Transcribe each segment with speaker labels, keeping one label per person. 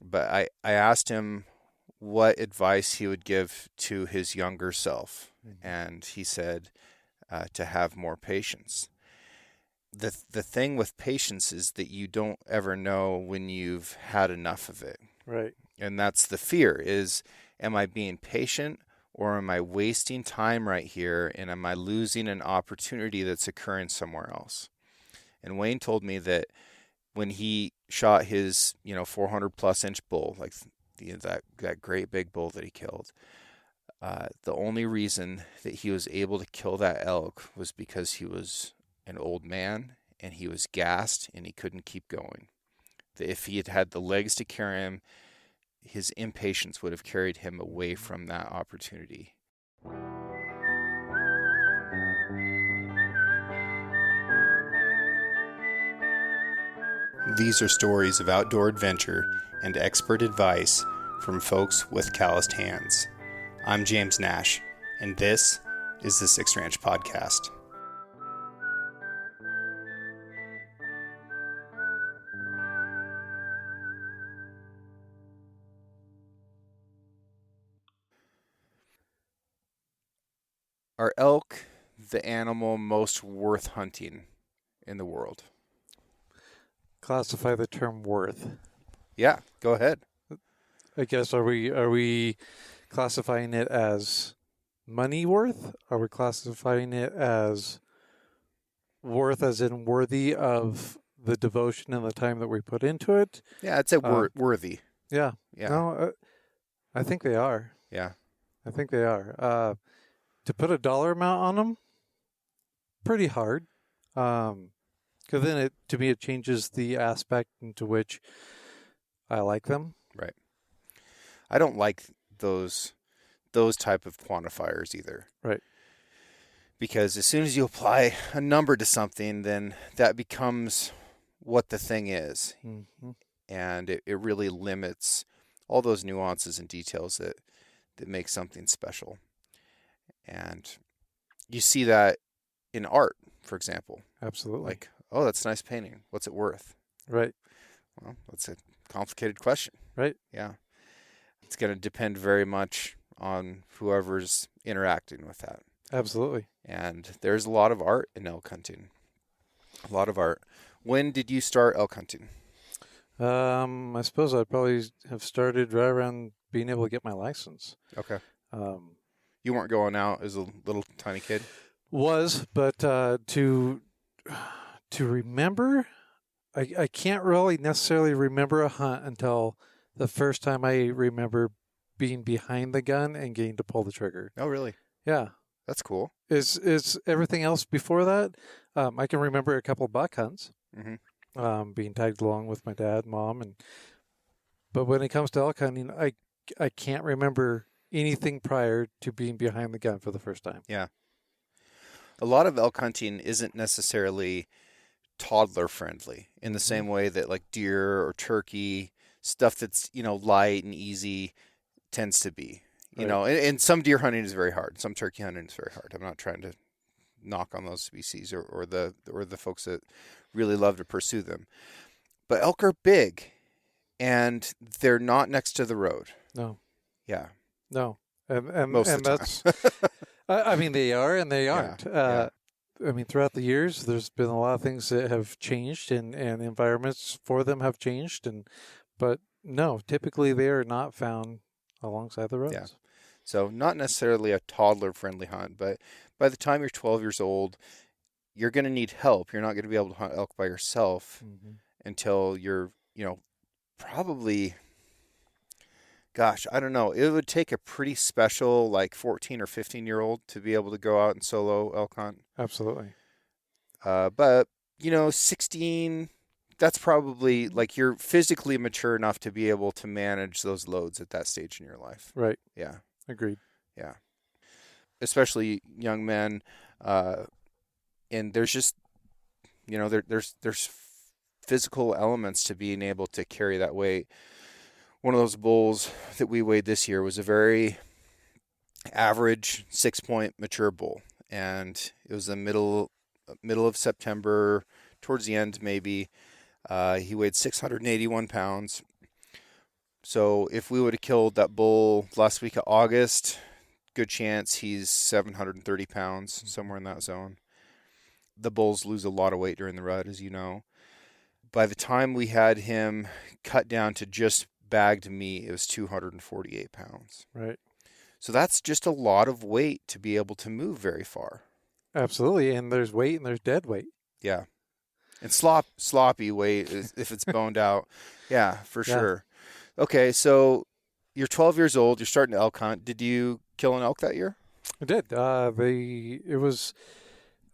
Speaker 1: But I asked him what advice he would give to his younger self,
Speaker 2: Mm-hmm.
Speaker 1: and he said to have more patience. The thing with patience is that you don't ever know when you've had enough of it.
Speaker 2: Right.
Speaker 1: And that's the fear is, am I being patient or am I wasting time right here and am I losing an opportunity that's occurring somewhere else? And Wayne told me that when he shot his, 400 plus inch bull, like that great big bull that he killed, the only reason that he was able to kill that elk was because he was an old man and he was gassed and he couldn't keep going. That if he had had the legs to carry him, his impatience would have carried him away from that opportunity. These are stories of outdoor adventure and expert advice from folks with calloused hands. I'm James Nash, and this is the Six Ranch Podcast. Are elk the animal most worth hunting in the world?
Speaker 2: Classify the term worth.
Speaker 1: Yeah, go ahead.
Speaker 2: I guess are we classifying it as money worth? Are we classifying it as worth as in worthy of the devotion and the time that we put into it?
Speaker 1: Yeah, it's a
Speaker 2: Um,
Speaker 1: worthy.
Speaker 2: yeah.
Speaker 1: Yeah,
Speaker 2: No, I think they are.
Speaker 1: yeah.
Speaker 2: I think they are. To put a dollar amount on them, pretty hard. Because then to me, it changes the aspect into which I like them.
Speaker 1: Right. I don't like those type of quantifiers either.
Speaker 2: Right.
Speaker 1: Because as soon as you apply a number to something, then that becomes what the thing is.
Speaker 2: Mm-hmm.
Speaker 1: And it really limits all those nuances and details that make something special. And you see that in art, for example.
Speaker 2: Absolutely.
Speaker 1: Like, oh, that's a nice painting. What's it worth?
Speaker 2: Right.
Speaker 1: Well, that's a complicated question.
Speaker 2: Right.
Speaker 1: Yeah. It's going to depend very much on whoever's interacting with that.
Speaker 2: Absolutely.
Speaker 1: And there's a lot of art in elk hunting. A lot of art. When did you start elk hunting?
Speaker 2: I suppose I'd probably have started right around being able to get my license.
Speaker 1: Okay.
Speaker 2: Um,
Speaker 1: You weren't going out as a little tiny kid?
Speaker 2: but to remember, I can't really necessarily remember a hunt until the first time I remember being behind the gun and getting to pull the trigger.
Speaker 1: Oh, really?
Speaker 2: Yeah.
Speaker 1: That's cool.
Speaker 2: Is everything else before that? I can remember a couple buck hunts,
Speaker 1: Mm-hmm.
Speaker 2: being tagged along with my dad, mom, but when it comes to elk hunting, I can't remember anything prior to being behind the gun for the first time.
Speaker 1: Yeah. A lot of elk hunting isn't necessarily toddler friendly in the same way that like deer or turkey, stuff that's, light and easy tends to be.
Speaker 2: Right.
Speaker 1: And some deer hunting is very hard. Some turkey hunting is very hard. I'm not trying to knock on those species or the folks that really love to pursue them. But elk are big and they're not next to the road.
Speaker 2: No.
Speaker 1: Yeah.
Speaker 2: No. And
Speaker 1: Most
Speaker 2: and
Speaker 1: of the
Speaker 2: that's
Speaker 1: time.
Speaker 2: I mean they are and they aren't.
Speaker 1: Yeah.
Speaker 2: I mean throughout the years there's been a lot of things that have changed and environments for them have changed but no, typically they are not found alongside the roads.
Speaker 1: Yeah. So not necessarily a toddler friendly hunt, but by the time you're 12 years old, you're going to need help. You're not going to be able to hunt elk by yourself until you're, probably, gosh, I don't know. It would take a pretty special, like 14 or 15-year-old to be able to go out and solo elk hunt.
Speaker 2: Absolutely.
Speaker 1: But, 16, that's probably like you're physically mature enough to be able to manage those loads at that stage in your life.
Speaker 2: Right.
Speaker 1: Yeah.
Speaker 2: Agreed.
Speaker 1: Yeah. Especially young men. And there's just, there's physical elements to being able to carry that weight. One of those bulls that we weighed this year was a very average 6-point mature bull. And it was the middle of September, towards the end maybe. He weighed 681 pounds. So if we would have killed that bull last week of August, good chance he's 730 pounds, somewhere in that zone. The bulls lose a lot of weight during the rut, as you know. By the time we had him cut down to just bagged meat, it was 248 pounds.
Speaker 2: Right.
Speaker 1: So that's just a lot of weight to be able to move very far.
Speaker 2: Absolutely. And there's weight and there's dead weight.
Speaker 1: Yeah. And sloppy weight if it's boned out. Yeah, for sure. Okay, so you're 12 years old. You're starting to elk hunt. Did you kill an elk that year?
Speaker 2: I did. It was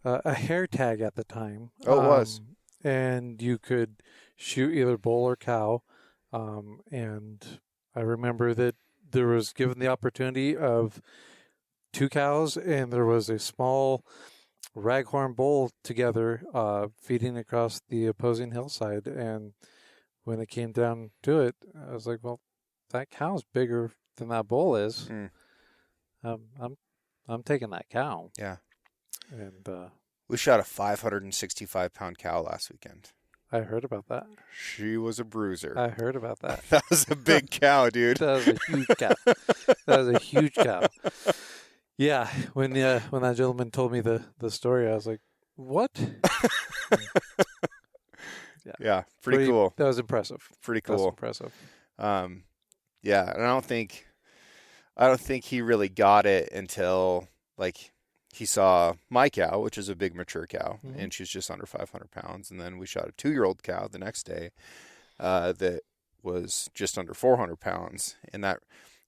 Speaker 2: a hair tag at the time.
Speaker 1: Oh, it was.
Speaker 2: And you could shoot either bull or cow. And I remember that there was given the opportunity of 2 cows, and there was a small raghorn bull together feeding across the opposing hillside. And when it came down to it, I was like, well, that cow's bigger than that bull is. I'm taking that cow.
Speaker 1: Yeah.
Speaker 2: And
Speaker 1: we shot a 565-pound cow last weekend.
Speaker 2: I heard about that.
Speaker 1: She was a bruiser.
Speaker 2: I heard about that.
Speaker 1: That was a big cow, dude.
Speaker 2: That was a huge cow. That was a huge cow. Yeah, when that gentleman told me the story, I was like, "What?"
Speaker 1: Yeah, pretty cool.
Speaker 2: That was impressive.
Speaker 1: Pretty cool.
Speaker 2: That was impressive.
Speaker 1: Yeah, and I don't think he really got it until like he saw my cow, which is a big mature cow, and she's just under 500 pounds. And then we shot a 2-year-old cow the next day that was just under 400 pounds, and that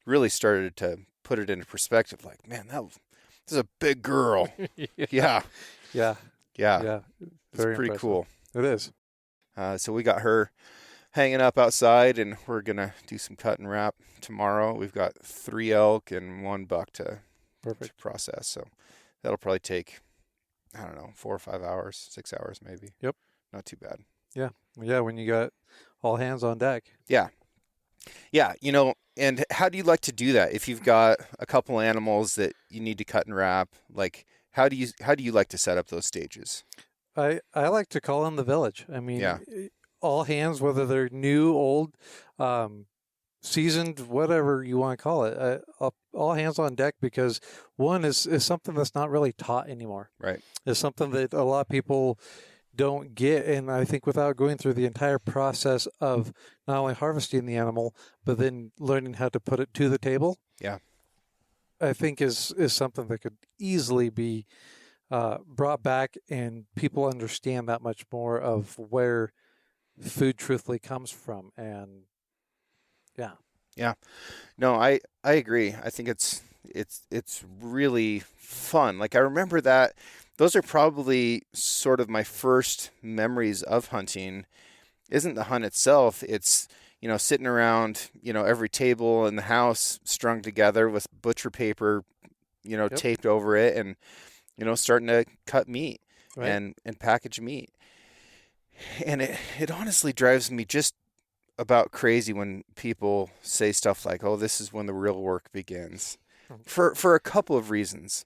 Speaker 1: really started to put it into perspective. Like, man, this is a big girl. Yeah. It's pretty
Speaker 2: impressive.
Speaker 1: cool.
Speaker 2: It is.
Speaker 1: So we got her hanging up outside, and we're going to do some cut and wrap tomorrow. We've got 3 elk and 1 buck to process. So that'll probably take, 4 or 5 hours, 6 hours maybe.
Speaker 2: Yep.
Speaker 1: Not too bad.
Speaker 2: Yeah. Yeah, when you got all hands on deck.
Speaker 1: Yeah. Yeah, and how do you like to do that? If you've got a couple animals that you need to cut and wrap, like how do you like to set up those stages?
Speaker 2: I like to call in the village. I mean, all hands, whether they're new, old, seasoned, whatever you want to call it, all hands on deck, because one is something that's not really taught anymore.
Speaker 1: Right.
Speaker 2: It's something that a lot of people don't get, and I think without going through the entire process of not only harvesting the animal, but then learning how to put it to the table.
Speaker 1: Yeah.
Speaker 2: I think is something that could easily be brought back, and people understand that much more of where food truthfully comes from. And yeah.
Speaker 1: No, I agree. I think it's really fun. Like, I remember that those are probably sort of my first memories of hunting. Isn't the hunt itself, it's sitting around every table in the house strung together with butcher paper taped over it, and starting to cut meat and package meat. And it honestly drives me just about crazy when people say stuff like, oh, this is when the real work begins, for a couple of reasons.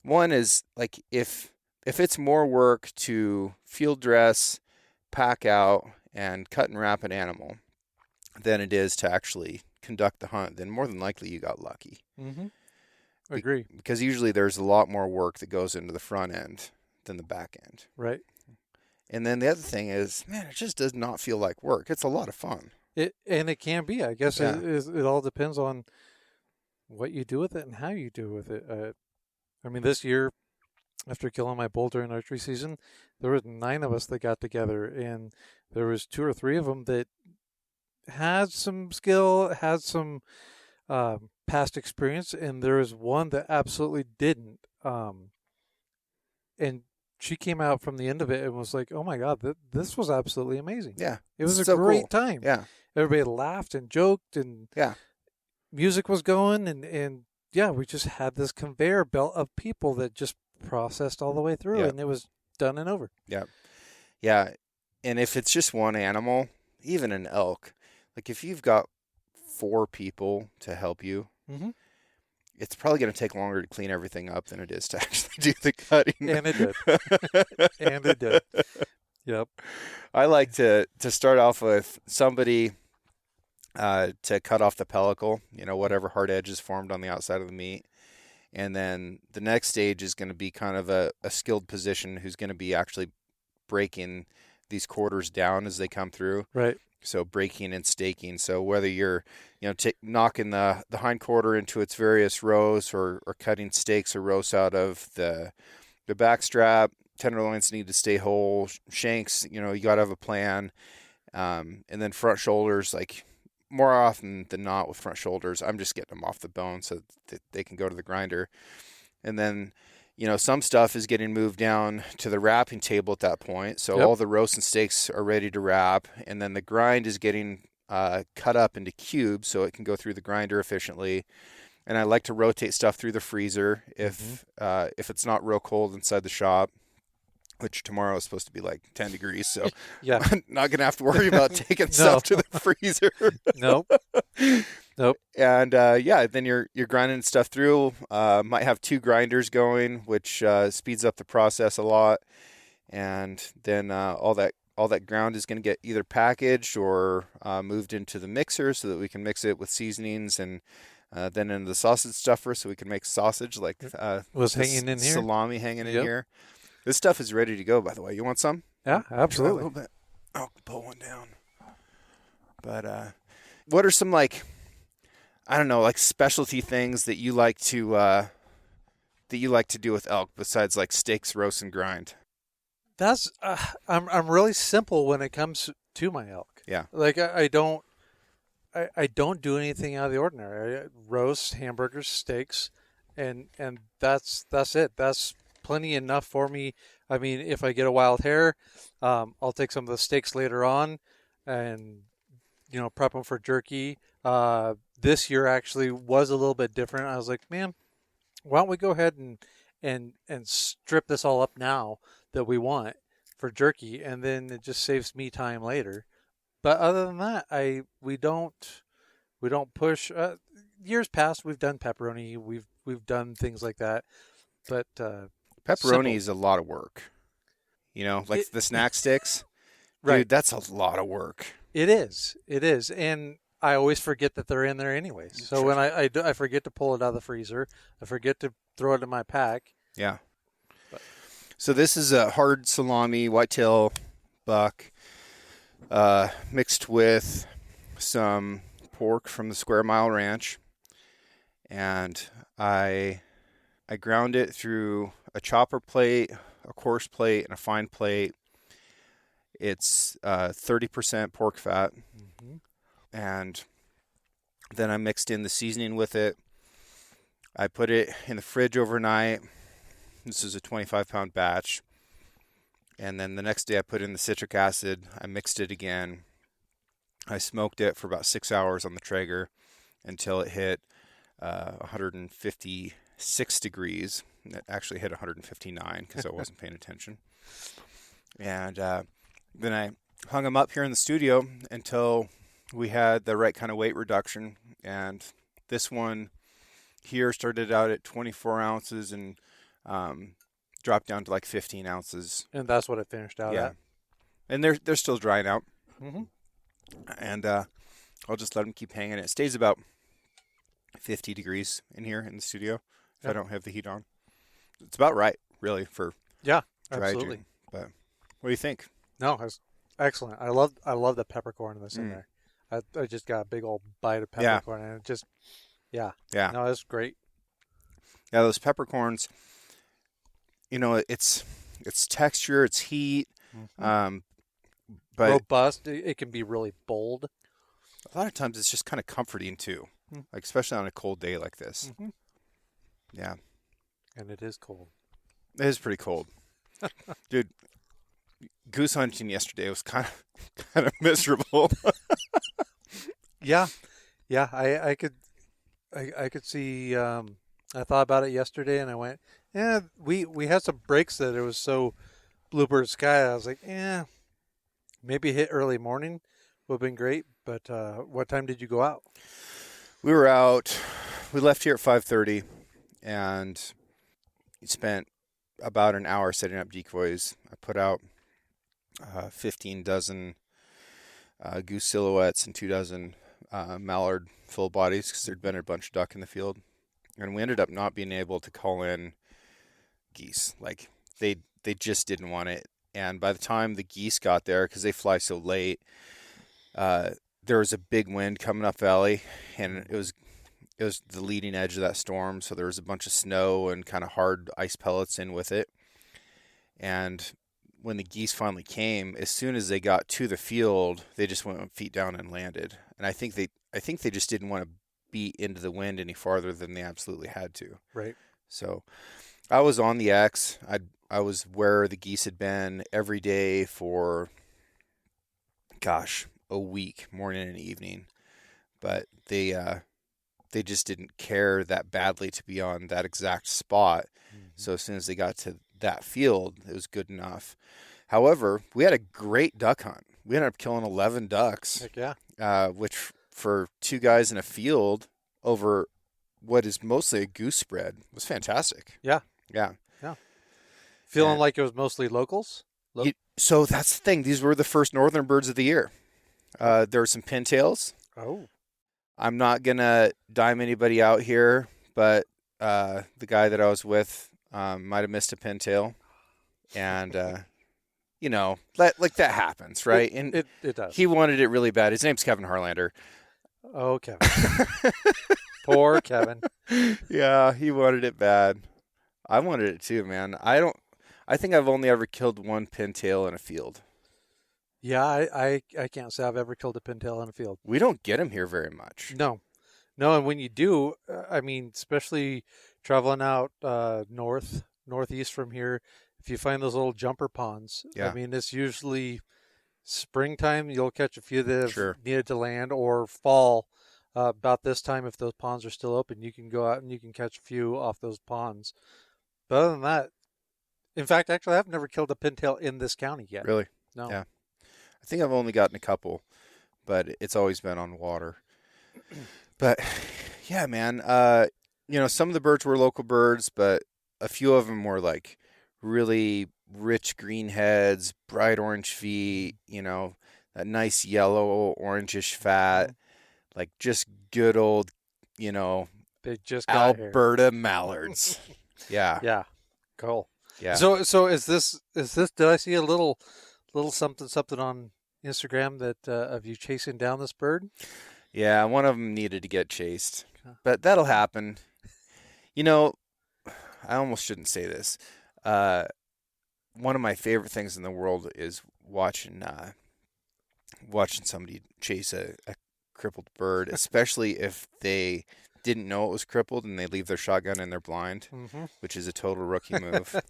Speaker 1: One is, like, if it's more work to field dress, pack out, and cut and wrap an animal than it is to actually conduct the hunt, then more than likely you got lucky.
Speaker 2: Mm-hmm. Agree.
Speaker 1: Because usually there's a lot more work that goes into the front end than the back end.
Speaker 2: Right.
Speaker 1: And then the other thing is, man, it just does not feel like work. It's a lot of fun.
Speaker 2: It can be. I guess it all depends on what you do with it and how you do with it. I mean, this year, after killing my bull during archery season, there was 9 of us that got together, and there was 2 or 3 of them that had some skill, had some past experience, and there was one that absolutely didn't. And she came out from the end of it and was like, "Oh my God, this was absolutely amazing."
Speaker 1: Yeah,
Speaker 2: it was a great time.
Speaker 1: Yeah,
Speaker 2: everybody laughed and joked, and music was going, and we just had this conveyor belt of people that just processed all the way through, and it was done and over.
Speaker 1: Yeah, yeah. And if it's just one animal, even an elk, like if you've got 4 people to help you, it's probably going to take longer to clean everything up than it is to actually do the cutting.
Speaker 2: And it did. Yep.
Speaker 1: I like to start off with somebody to cut off the pellicle, whatever hard edge is formed on the outside of the meat. And then the next stage is going to be kind of a skilled position who's going to be actually breaking these quarters down as they come through.
Speaker 2: Right.
Speaker 1: So breaking and staking. So whether you're, knocking the hind quarter into its various rows or cutting stakes or rows out of the back strap, tenderloins need to stay whole, shanks, you got to have a plan. And then front shoulders, like more often than not with front shoulders, I'm just getting them off the bone so that they can go to the grinder. And then, some stuff is getting moved down to the wrapping table at that point. So all the roasts and steaks are ready to wrap. And then the grind is getting cut up into cubes so it can go through the grinder efficiently. And I like to rotate stuff through the freezer if it's not real cold inside the shop, which tomorrow is supposed to be like 10 degrees. So
Speaker 2: Yeah.
Speaker 1: I'm not going to have to worry about taking stuff to the freezer.
Speaker 2: Nope.
Speaker 1: And then you're grinding stuff through. Might have 2 grinders going, which speeds up the process a lot. And then all that ground is going to get either packaged or moved into the mixer so that we can mix it with seasonings and then into the sausage stuffer so we can make sausage like
Speaker 2: was hanging in here.
Speaker 1: Salami hanging in here. This stuff is ready to go, by the way. You want some?
Speaker 2: Yeah, absolutely.
Speaker 1: A little bit. I'll pull one down. But what are some specialty things that you like to do with elk besides like steaks, roast, and grind?
Speaker 2: That's I'm really simple when it comes to my elk.
Speaker 1: Yeah.
Speaker 2: Like I don't do anything out of the ordinary. I roast, hamburgers, steaks, and that's it. That's plenty enough for me. I mean, if I get a wild hair, I'll take some of the steaks later on and prep them for jerky. This year actually was a little bit different. I was like, man, why don't we go ahead and strip this all up now that we want for jerky, and then it just saves me time later. But other than that, we don't push. Years past, we've done pepperoni, we've done things like that, but
Speaker 1: pepperoni is a lot of work. The snack sticks.
Speaker 2: Right.
Speaker 1: Dude, that's a lot of work.
Speaker 2: It is, and I always forget that they're in there anyways. So when I forget to pull it out of the freezer, I forget to throw it in my pack.
Speaker 1: Yeah. So this is a hard salami, whitetail buck, mixed with some pork from the Square Mile Ranch, and I ground it through a chopper plate, a coarse plate, and a fine plate. It's 30% pork fat, and then I mixed in the seasoning with it. I put it in the fridge overnight. This is a 25-pound batch. And then the next day I put in the citric acid. I mixed it again. I smoked it for about 6 hours on the Traeger until it hit 156 degrees. It actually hit 159 because I wasn't paying attention. And then I hung them up here in the studio until we had the right kind of weight reduction. And this one here started out at 24 ounces and dropped down to like 15 ounces.
Speaker 2: And that's what it finished out at.
Speaker 1: And they're still drying out.
Speaker 2: Mm-hmm.
Speaker 1: And I'll just let them keep hanging. It stays about 50 degrees in here in the studio if I don't have the heat on. It's about right, really, for dry
Speaker 2: absolutely.
Speaker 1: aging. But what do you think?
Speaker 2: No, it's excellent. I love the peppercorn that's in there. I just got a big old bite of peppercorn, and it just, No, it's great.
Speaker 1: Yeah, those peppercorns, it's texture, it's heat, but
Speaker 2: robust. It can be really bold.
Speaker 1: A lot of times it's just kind of comforting too, like especially on a cold day like this.
Speaker 2: Mm-hmm.
Speaker 1: Yeah,
Speaker 2: and it is cold.
Speaker 1: It is pretty cold, dude. Goose hunting yesterday was kind of miserable.
Speaker 2: Yeah, I could see. I thought about it yesterday, and I went, yeah. We had some breaks that it was so bluebird sky. I was like, yeah, maybe hit early morning would have been great. But what time did you go out?
Speaker 1: We were out. We left here at 5:30, and spent about an hour setting up decoys. I put out 15 dozen goose silhouettes and 2 dozen mallard full bodies because there'd been a bunch of duck in the field. And we ended up not being able to call in geese. Like they just didn't want it. And by the time the geese got there, because they fly so late, there was a big wind coming up valley, and it was the leading edge of that storm. So there was a bunch of snow and kind of hard ice pellets in with it. And when the geese finally came, as soon as they got to the field, they just went feet down and landed. And I think they just didn't want to beat into the wind any farther than they absolutely had to.
Speaker 2: Right.
Speaker 1: So I was on the X. I was where the geese had been every day for, a week, morning and evening. But they just didn't care that badly to be on that exact spot. Mm-hmm. So as soon as they got to that field, it was good enough. However, we had a great duck hunt. We ended up killing 11 ducks.
Speaker 2: Heck yeah.
Speaker 1: Which for two guys in a field over what is mostly a goose spread was fantastic.
Speaker 2: Yeah.
Speaker 1: Yeah.
Speaker 2: Yeah. Feeling like it was mostly locals?
Speaker 1: So that's the thing. These were the first northern birds of the year. There were some pintails.
Speaker 2: Oh.
Speaker 1: I'm not going to dime anybody out here, but the guy that I was with might have missed a pintail. And, like that happens, right?
Speaker 2: It does.
Speaker 1: He wanted it really bad. His name's Kevin Harlander.
Speaker 2: Oh, Kevin. Poor Kevin.
Speaker 1: Yeah, he wanted it bad. I wanted it too, man. I think I've only ever killed one pintail in a field.
Speaker 2: Yeah, I can't say I've ever killed a pintail in a field.
Speaker 1: We don't get them here very much.
Speaker 2: No, and when you do, especially traveling out northeast from here, if you find those little jumper ponds,
Speaker 1: yeah.
Speaker 2: It's usually springtime. You'll catch a few that have needed to land, or fall. About this time, if those ponds are still open, you can go out and you can catch a few off those ponds. But other than that, in fact, actually, I've never killed a pintail in this county yet.
Speaker 1: Really?
Speaker 2: No.
Speaker 1: Yeah. I think I've only gotten a couple, but it's always been on water. But, yeah, man, some of the birds were local birds, but a few of them were like really rich green heads, bright orange feet, that nice yellow, orangish fat, like just good old,
Speaker 2: they just got
Speaker 1: Alberta
Speaker 2: here.
Speaker 1: mallards. Yeah.
Speaker 2: Yeah. Cool.
Speaker 1: Yeah.
Speaker 2: So is this, did I see a little something on Instagram that of you chasing down this bird?
Speaker 1: Yeah, one of them needed to get chased, but that'll happen. I almost shouldn't say this. One of my favorite things in the world is watching somebody chase a crippled bird, especially if they didn't know it was crippled and they leave their shotgun and they're blind, which is a total rookie move.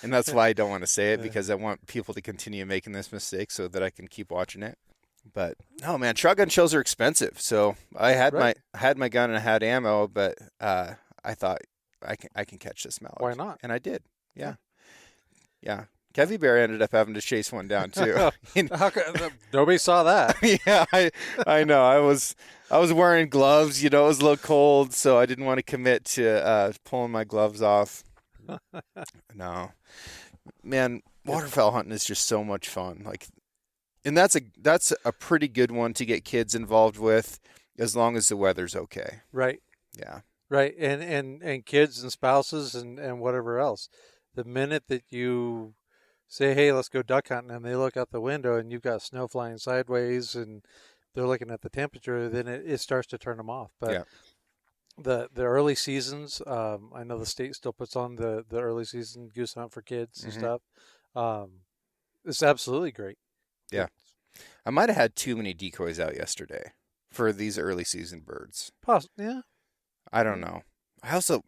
Speaker 1: And that's why I don't want to say it, because I want people to continue making this mistake so that I can keep watching it. But no, man, shotgun shells are expensive. So I had my gun and I had ammo, but I thought I can catch this mallard.
Speaker 2: Why not?
Speaker 1: And I did. Yeah. Kevy Bear ended up having to chase one down too.
Speaker 2: Nobody saw that.
Speaker 1: Yeah, I know. I was wearing gloves. It was a little cold, so I didn't want to commit to pulling my gloves off. No, man, waterfowl hunting is just so much fun. And that's a pretty good one to get kids involved with, as long as the weather's okay.
Speaker 2: Right.
Speaker 1: Yeah.
Speaker 2: Right. And kids and spouses and whatever else. The minute that you say, hey, let's go duck hunting, and they look out the window and you've got snow flying sideways and they're looking at the temperature, then it starts to turn them off. But the early seasons, I know the state still puts on the early season goose hunt for kids and stuff. It's absolutely great.
Speaker 1: Yeah. I might have had too many decoys out yesterday for these early season birds.
Speaker 2: Yeah.
Speaker 1: I don't know. I also,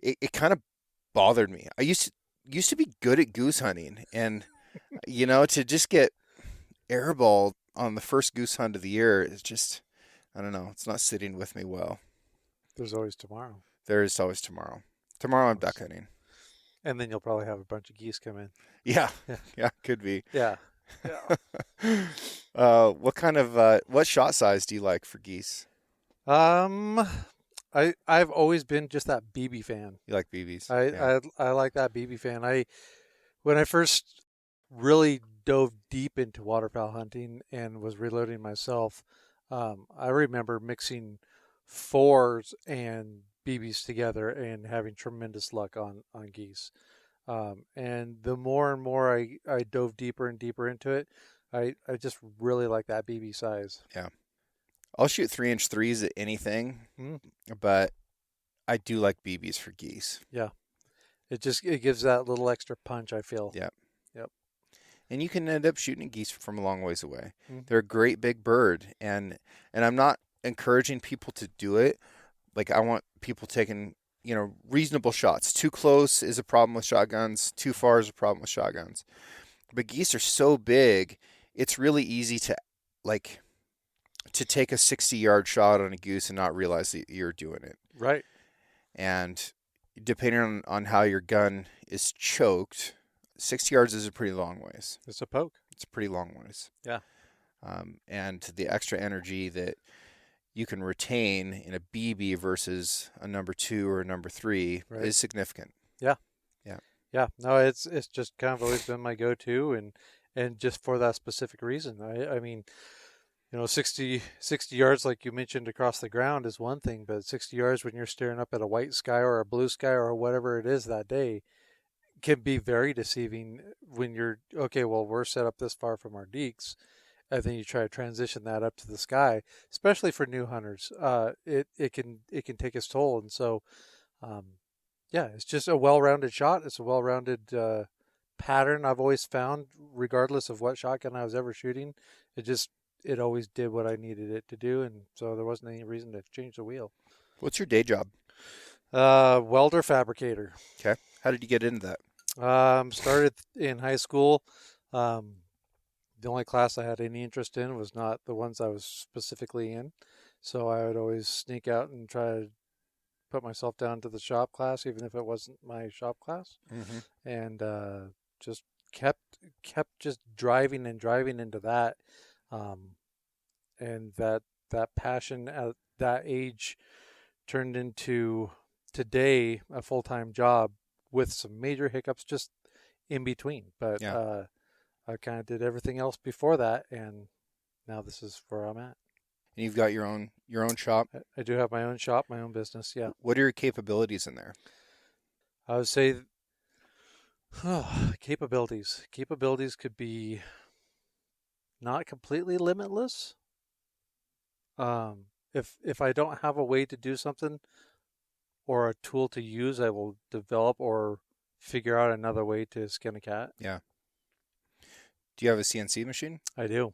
Speaker 1: it kind of bothered me. I used to be good at goose hunting, and to just get airballed on the first goose hunt of the year is just, I don't know, it's not sitting with me well.
Speaker 2: There's always tomorrow.
Speaker 1: There is always tomorrow. Tomorrow I'm duck hunting.
Speaker 2: And then you'll probably have a bunch of geese come in.
Speaker 1: Yeah, could be.
Speaker 2: Yeah.
Speaker 1: What shot size do you like for geese?
Speaker 2: I've always been just that BB fan.
Speaker 1: You like BBs?
Speaker 2: I like that BB fan. When I first really dove deep into waterfowl hunting and was reloading myself, I remember mixing fours and BBs together and having tremendous luck on geese. And the more and more I dove deeper and deeper into it, I just really like that BB size.
Speaker 1: Yeah. I'll shoot 3-inch threes at anything,
Speaker 2: Mm.
Speaker 1: but I do like BBs for geese.
Speaker 2: Yeah. It gives that little extra punch, I feel.
Speaker 1: Yeah.
Speaker 2: Yep.
Speaker 1: And you can end up shooting geese from a long ways away.
Speaker 2: Mm.
Speaker 1: They're a great big bird, and I'm not encouraging people to do it. Like, I want people taking, reasonable shots. Too close is a problem with shotguns. Too far is a problem with shotguns. But geese are so big, it's really easy to take a 60-yard shot on a goose and not realize that you're doing it.
Speaker 2: Right.
Speaker 1: And depending on how your gun is choked, 60 yards is a pretty long ways.
Speaker 2: It's a poke.
Speaker 1: It's a pretty long ways.
Speaker 2: Yeah.
Speaker 1: And the extra energy that you can retain in a BB versus a number 2 or a number 3 is significant.
Speaker 2: Yeah.
Speaker 1: Yeah.
Speaker 2: Yeah. No, it's just kind of always been my go-to, and just for that specific reason. I mean, 60 yards, like you mentioned, across the ground is one thing, but 60 yards when you're staring up at a white sky or a blue sky or whatever it is that day can be very deceiving when you're, okay, well, we're set up this far from our deeks, and then you try to transition that up to the sky, especially for new hunters. It can take its toll. And so, yeah, it's just a well-rounded shot. It's a well-rounded pattern I've always found, regardless of what shotgun I was ever shooting. It always did what I needed it to do, and so there wasn't any reason to change the wheel.
Speaker 1: What's your day job?
Speaker 2: Welder fabricator.
Speaker 1: Okay. How did you get into that?
Speaker 2: Started in high school. The only class I had any interest in was not the ones I was specifically in, so I would always sneak out and try to put myself down to the shop class, even if it wasn't my shop class, and just kept just driving into that. And that passion at that age turned into today a full-time job with some major hiccups just in between. But I kind of did everything else before that, and now this is where I'm at.
Speaker 1: And you've got your own shop?
Speaker 2: I do have my own shop, my own business, yeah.
Speaker 1: What are your capabilities in there?
Speaker 2: I would say capabilities. Capabilities could be not completely limitless. If I don't have a way to do something or a tool to use, I will develop or figure out another way to skin a cat.
Speaker 1: Yeah. Do you have a CNC machine?
Speaker 2: I do.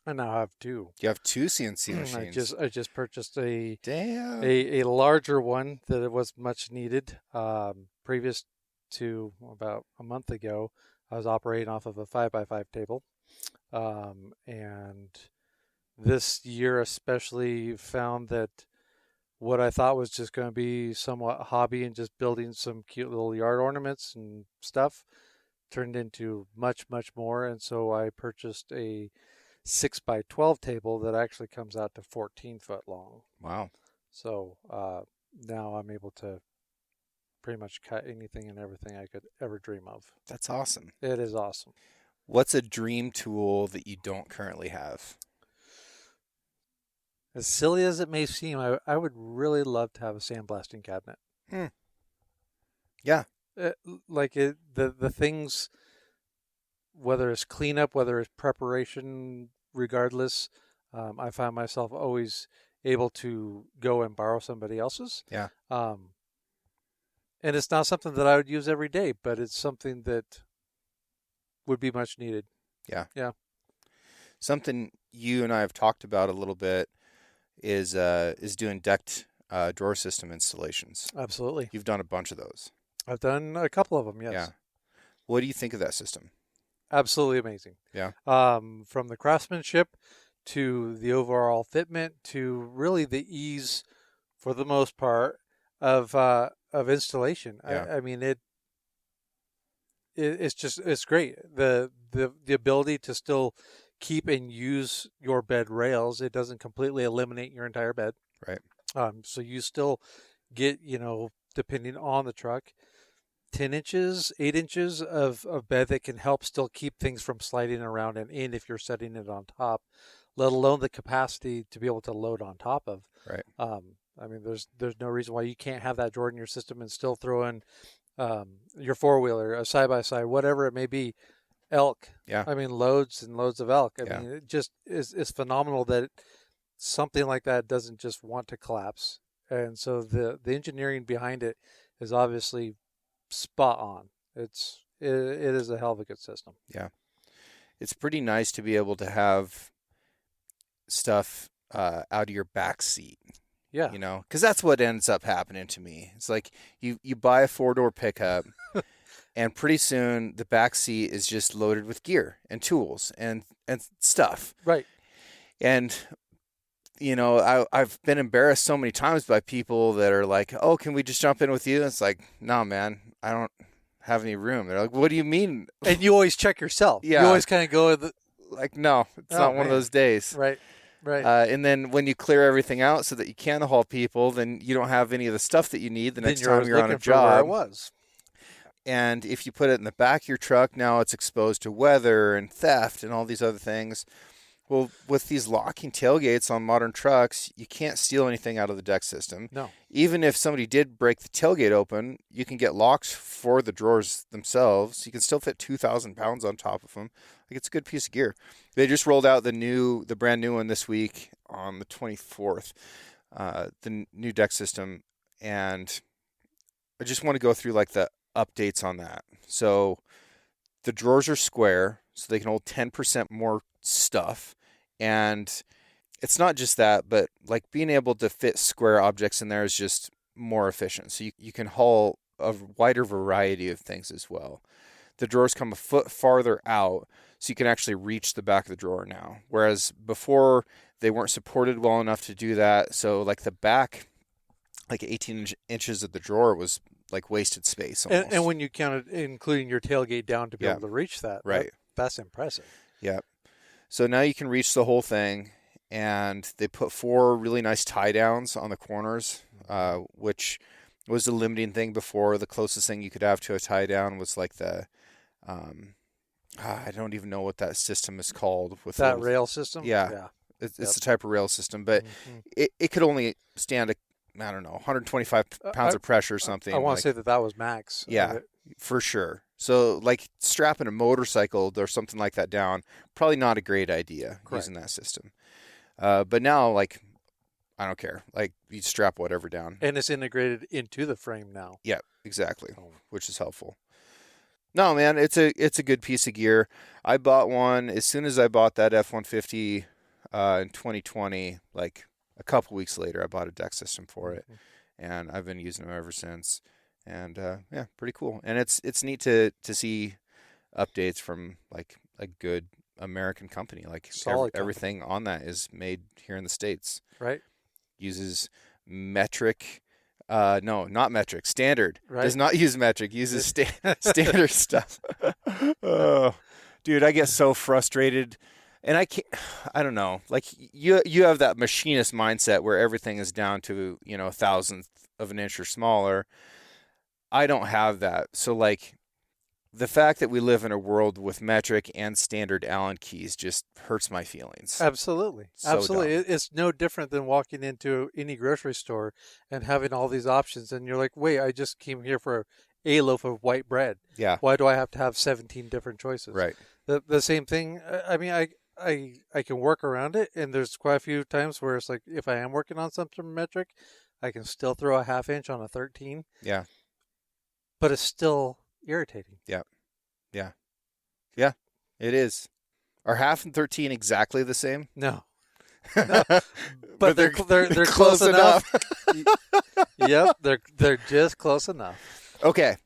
Speaker 2: I now have two.
Speaker 1: You have 2 CNC machines.
Speaker 2: I just purchased a
Speaker 1: larger
Speaker 2: one that it was much needed. Previous to about a month ago, I was operating off of a 5x5 table. And this year especially found that what I thought was just going to be somewhat hobby and just building some cute little yard ornaments and stuff turned into much, much more. And so I purchased a 6x12 table that actually comes out to 14 foot long.
Speaker 1: Wow.
Speaker 2: So now I'm able to pretty much cut anything and everything I could ever dream of.
Speaker 1: That's awesome.
Speaker 2: It is awesome.
Speaker 1: What's a dream tool that you don't currently have?
Speaker 2: As silly as it may seem, I would really love to have a sandblasting cabinet.
Speaker 1: Yeah.
Speaker 2: The things, whether it's cleanup, whether it's preparation, regardless, I find myself always able to go and borrow somebody else's.
Speaker 1: Yeah.
Speaker 2: And it's not something that I would use every day, but it's something that would be much needed.
Speaker 1: Yeah.
Speaker 2: Yeah.
Speaker 1: Something you and I have talked about a little bit is doing decked drawer system installations.
Speaker 2: Absolutely.
Speaker 1: You've done a bunch of those.
Speaker 2: I've done a couple of them, yes.
Speaker 1: Yeah. What do you think of that system?
Speaker 2: Absolutely amazing.
Speaker 1: Yeah.
Speaker 2: From the craftsmanship to the overall fitment to really the ease, for the most part, of installation.
Speaker 1: Yeah.
Speaker 2: I mean it's great. The ability to still keep and use your bed rails. It doesn't completely eliminate your entire bed.
Speaker 1: Right.
Speaker 2: So you still get, depending on the truck, 10 inches, 8 inches of bed that can help still keep things from sliding around and in if you're setting it on top. let alone the capacity to be able to load on top of.
Speaker 1: Right.
Speaker 2: I mean, there's no reason why you can't have that drawer in your system and still throw in your four-wheeler, a side-by-side, whatever it may be, elk.
Speaker 1: Yeah.
Speaker 2: I mean, loads and loads of elk. I
Speaker 1: Yeah.
Speaker 2: mean, it just is phenomenal that something like that doesn't just want to collapse. And so the engineering behind it is obviously spot on. It is a hell of a good system.
Speaker 1: Yeah. It's pretty nice to be able to have stuff out of your back seat.
Speaker 2: Yeah.
Speaker 1: You know, because that's what ends up happening to me. It's like you buy a 4-door pickup, and pretty soon the back seat is just loaded with gear and tools and stuff.
Speaker 2: Right.
Speaker 1: And you know, I've been embarrassed so many times by people that are like, "Oh, can we just jump in with you?" And it's like, "No, man, I don't have any room." They're like, "What do you mean?"
Speaker 2: And you always check yourself.
Speaker 1: Yeah.
Speaker 2: You always kind of go with
Speaker 1: like, "No, it's not one of those days."
Speaker 2: Right. Right.
Speaker 1: And then when you clear everything out so that you can haul people, then you don't have any of the stuff that you need the next time you're on a job.
Speaker 2: Where it was.
Speaker 1: And if you put it in the back of your truck, now it's exposed to weather and theft and all these other things. Well, with these locking tailgates on modern trucks, you can't steal anything out of the deck system.
Speaker 2: No.
Speaker 1: Even if somebody did break the tailgate open, you can get locks for the drawers themselves. You can still fit 2,000 pounds on top of them. Like, it's a good piece of gear. They just rolled out the brand new one this week on the 24th, the new deck system. And I just want to go through like the updates on that. So the drawers are square, so they can hold 10% more stuff. And it's not just that, but like being able to fit square objects in there is just more efficient. So you can haul a wider variety of things as well. The drawers come a foot farther out, so you can actually reach the back of the drawer now. Whereas before, they weren't supported well enough to do that. So like the back, like 18 inches of the drawer was like wasted space almost.
Speaker 2: And when you counted, including your tailgate down to be able to reach that,
Speaker 1: right?
Speaker 2: That's impressive.
Speaker 1: Yeah. So now you can reach the whole thing, and they put 4 really nice tie downs on the corners, which was the limiting thing before. The closest thing you could have to a tie down was like the, I don't even know what that system is called. With
Speaker 2: that rail system?
Speaker 1: Yeah. It's a type of rail system, but it could only stand, I don't know, 125 pounds of pressure or something.
Speaker 2: I want to say that was max.
Speaker 1: Yeah, for sure. So like strapping a motorcycle or something like that down, probably not a great idea. Correct. Using that system. But now, like, I don't care. Like, you strap whatever down.
Speaker 2: And it's integrated into the frame now.
Speaker 1: Yeah, exactly, which is helpful. No, man, it's a good piece of gear. I bought one as soon as I bought that F-150 in 2020. Like a couple weeks later, I bought a deck system for it, and I've been using them ever since. And yeah, pretty cool. And it's neat to see updates from like a good American company. Like everything on that is made here in the States.
Speaker 2: Right.
Speaker 1: Uses metric. No, not metric. Standard.
Speaker 2: Right.
Speaker 1: Does not use metric. Uses standard stuff. Oh, dude, I get so frustrated. And I don't know. Like you have that machinist mindset where everything is down to, a 1,000th of an inch or smaller. I don't have that. So like the fact that we live in a world with metric and standard Allen keys just hurts my feelings.
Speaker 2: Absolutely.
Speaker 1: So
Speaker 2: absolutely.
Speaker 1: dumb.
Speaker 2: It's no different than walking into any grocery store and having all these options. And you're like, wait, I just came here for a loaf of white bread.
Speaker 1: Yeah.
Speaker 2: Why do I have to have 17 different choices?
Speaker 1: Right.
Speaker 2: The same thing. I mean, I can work around it. And there's quite a few times where it's like, if I am working on something metric, I can still throw a 1/2 inch on a 13.
Speaker 1: Yeah.
Speaker 2: But it's still irritating.
Speaker 1: Yeah. Yeah. Yeah, it is. Are 1/2 and 13 exactly the same?
Speaker 2: No. But they're close enough. Yep, they're just close enough.
Speaker 1: Okay.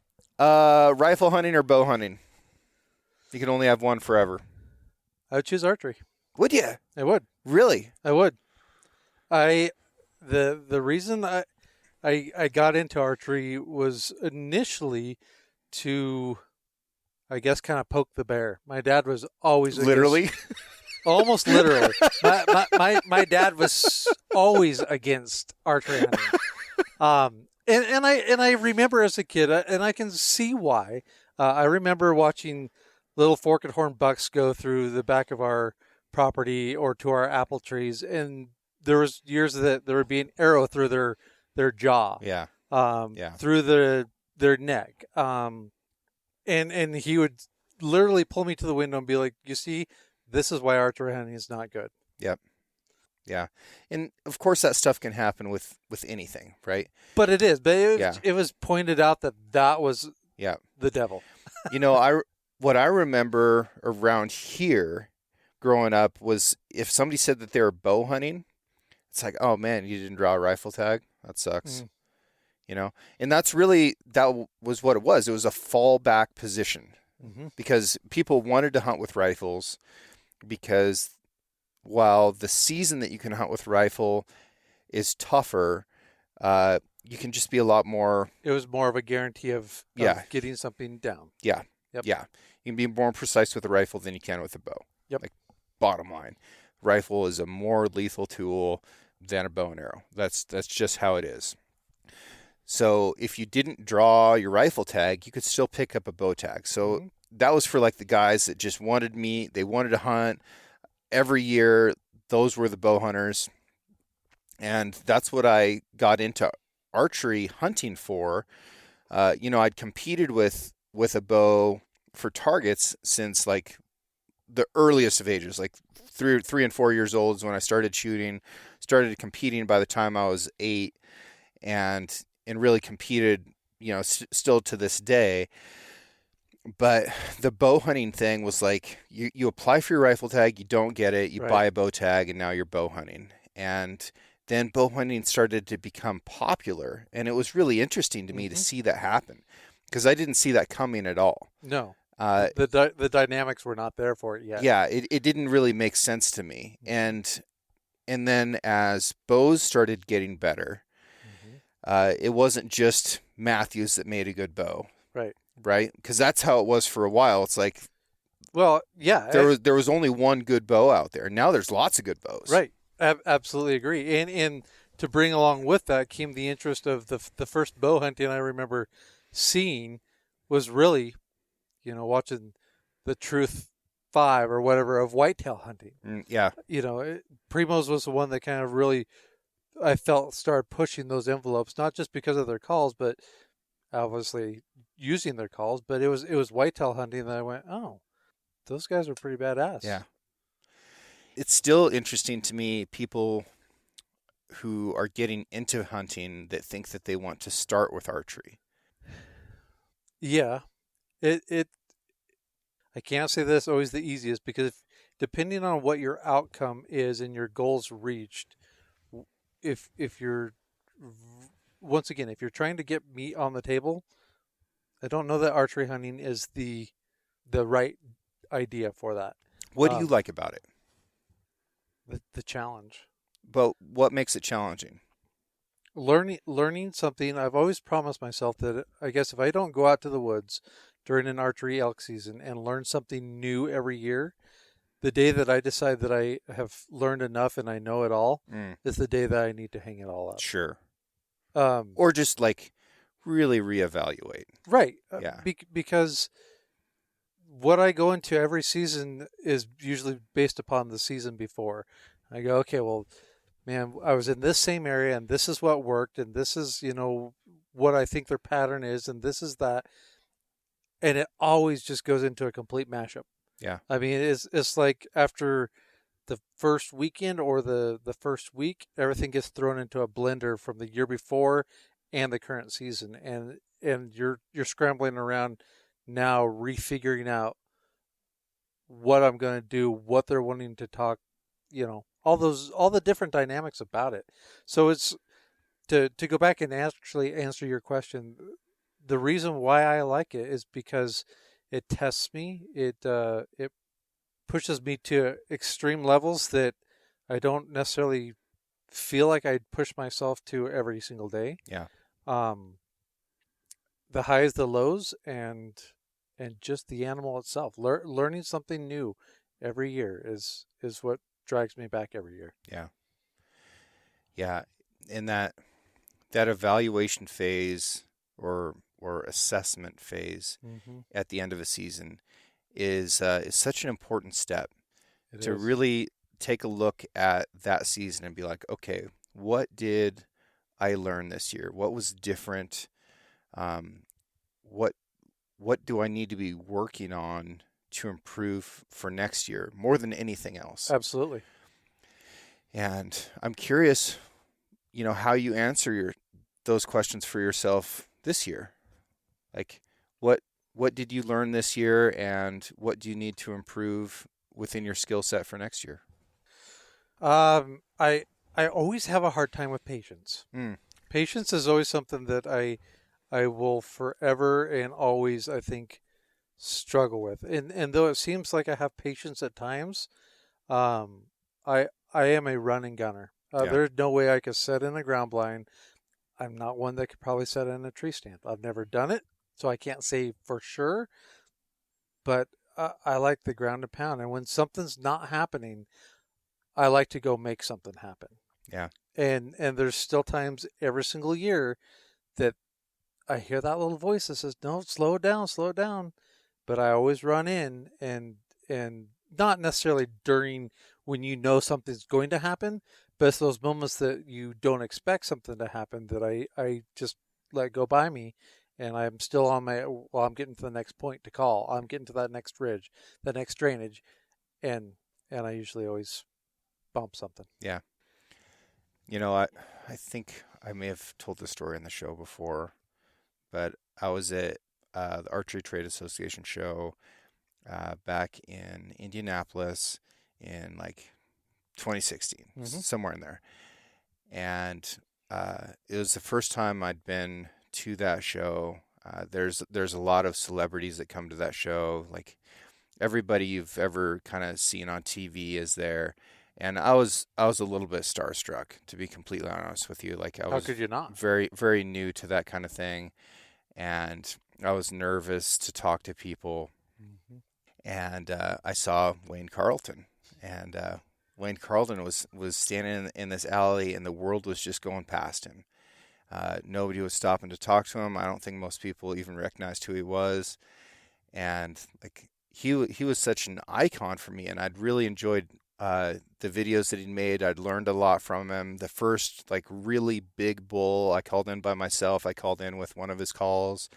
Speaker 1: Rifle hunting or bow hunting? You can only have one forever.
Speaker 2: I would choose archery.
Speaker 1: Would you?
Speaker 2: I would.
Speaker 1: Really?
Speaker 2: I would. The reason I got into archery was initially to, I guess, kind of poke the bear. My dad was always
Speaker 1: literally,
Speaker 2: almost literally. My dad was always against archery hunting. And I remember as a kid, and I can see why. I remember watching little fork and horn bucks go through the back of our property or to our apple trees, and there was years that there would be an arrow through their jaw,
Speaker 1: Yeah.
Speaker 2: through their neck, and he would literally pull me to the window and be like, "You see, this is why archery hunting is not good."
Speaker 1: Yep. Yeah. And of course that stuff can happen with anything, right?
Speaker 2: But it is. But it was pointed out that was the devil.
Speaker 1: What I remember around here growing up was if somebody said that they were bow hunting, it's like, oh man, you didn't draw a rifle tag? That sucks. And that was what it was. It was a fallback position because people wanted to hunt with rifles because while the season that you can hunt with rifle is tougher, you can just be a lot more.
Speaker 2: It was more of a guarantee of getting something down.
Speaker 1: Yeah.
Speaker 2: Yep.
Speaker 1: Yeah. You can be more precise with a rifle than you can with a bow.
Speaker 2: Yep.
Speaker 1: Like, bottom line, rifle is a more lethal tool than a bow and arrow. That's just how it is. So if you didn't draw your rifle tag, you could still pick up a bow tag. So that was for like the guys that just wanted meat. They wanted to hunt every year. Those were the bow hunters. And that's what I got into archery hunting for. I'd competed with a bow for targets since like the earliest of ages, like 3 and 4 years old is when I started shooting, started competing by the time I was 8 and really competed, still to this day. But the bow hunting thing was like, you apply for your rifle tag, you don't get it, you buy a bow tag, and now you're bow hunting. And then bow hunting started to become popular, and it was really interesting to me to see that happen because I didn't see that coming at all.
Speaker 2: No. The dynamics were not there for it yet.
Speaker 1: Yeah, it didn't really make sense to me. And then as bows started getting better, it wasn't just Matthews that made a good bow. Right? Because that's how it was for a while. It's like,
Speaker 2: well, yeah,
Speaker 1: there was only one good bow out there. Now there's lots of good bows.
Speaker 2: Right. Absolutely agree. And to bring along with that came the interest of the first bow hunting I remember seeing was really, watching the Truth 5 or whatever of whitetail hunting.
Speaker 1: Yeah.
Speaker 2: Primo's was the one that kind of really, I felt, started pushing those envelopes, not just because of their calls, but obviously using their calls, but it was whitetail hunting that I went, oh, those guys are pretty badass.
Speaker 1: Yeah. It's still interesting to me, people who are getting into hunting that think that they want to start with archery.
Speaker 2: Yeah. I can't say that's always the easiest because depending on what your outcome is and your goals reached, if you're, once again, if you're trying to get meat on the table, I don't know that archery hunting is the right idea for that.
Speaker 1: What do you like about it?
Speaker 2: The challenge.
Speaker 1: But what makes it challenging?
Speaker 2: Learning something. I've always promised myself that I guess if I don't go out to the woods during an archery elk season and learn something new every year, the day that I decide that I have learned enough and I know it all is the day that I need to hang it all up.
Speaker 1: Sure. Or just like really reevaluate.
Speaker 2: Right.
Speaker 1: Yeah.
Speaker 2: Because what I go into every season is usually based upon the season before. I go, okay, well, man, I was in this same area and this is what worked and this is, what I think their pattern is and this is that. And it always just goes into a complete mashup.
Speaker 1: Yeah.
Speaker 2: I mean, it's like after the first weekend or the first week, everything gets thrown into a blender from the year before and the current season. And you're scrambling around now refiguring out what I'm going to do, what they're wanting to talk, all the different dynamics about it. So it's to go back and actually answer your question. The reason why I like it is because it tests me. It pushes me to extreme levels that I don't necessarily feel like I'd push myself to every single day.
Speaker 1: Yeah.
Speaker 2: The highs, the lows, and just the animal itself. Learning something new every year is what drags me back every year.
Speaker 1: Yeah. Yeah. And that evaluation phase or assessment phase at the end of a season is such an important step to really take a look at that season and be like, okay, what did I learn this year? What was different? Um, what what do I need to be working on to improve for next year more than anything else?
Speaker 2: Absolutely.
Speaker 1: And I'm curious, how you answer those questions for yourself this year. Like, what did you learn this year, and what do you need to improve within your skill set for next year?
Speaker 2: I always have a hard time with patience.
Speaker 1: Mm,
Speaker 2: Patience is always something that I will forever and always, I think, struggle with. And though it seems like I have patience at times, um, I am a running gunner.
Speaker 1: yeah,
Speaker 2: There's no way I could set in a ground blind. I'm not one that could probably set in a tree stand. I've never done it, so I can't say for sure. But I like the ground and pound. And when something's not happening, I like to go make something happen.
Speaker 1: yeah,
Speaker 2: And there's still times every single year that I hear that little voice that says, "No, slow it down, slow it down." But I always run in and not necessarily during when you know something's going to happen, but it's those moments that you don't expect something to happen that I just let go by me, and I'm still on my I'm getting to the next point to call. I'm getting to that next ridge, that next drainage, and I usually always bump something.
Speaker 1: yeah. I think I may have told this story in the show before, but I was at the Archery Trade Association show back in Indianapolis in like 2016, somewhere in there. And it was the first time I'd been to that show. There's a lot of celebrities that come to that show. Like everybody you've ever kind of seen on TV is there. And I was a little bit starstruck, to be completely honest with you. Like I
Speaker 2: How
Speaker 1: was
Speaker 2: could you not?
Speaker 1: very, very new to that kind of thing, and I was nervous to talk to people.
Speaker 2: Mm-hmm.
Speaker 1: And I saw Wayne Carlton, and Wayne Carlton was standing in this alley, and the world was just going past him. Nobody was stopping to talk to him. I don't think most people even recognized who he was, and like he was such an icon for me, and I'd really enjoyed the videos that he'd made. I'd learned a lot from him. The first like really big bull I called in by myself. I called in with one of his calls,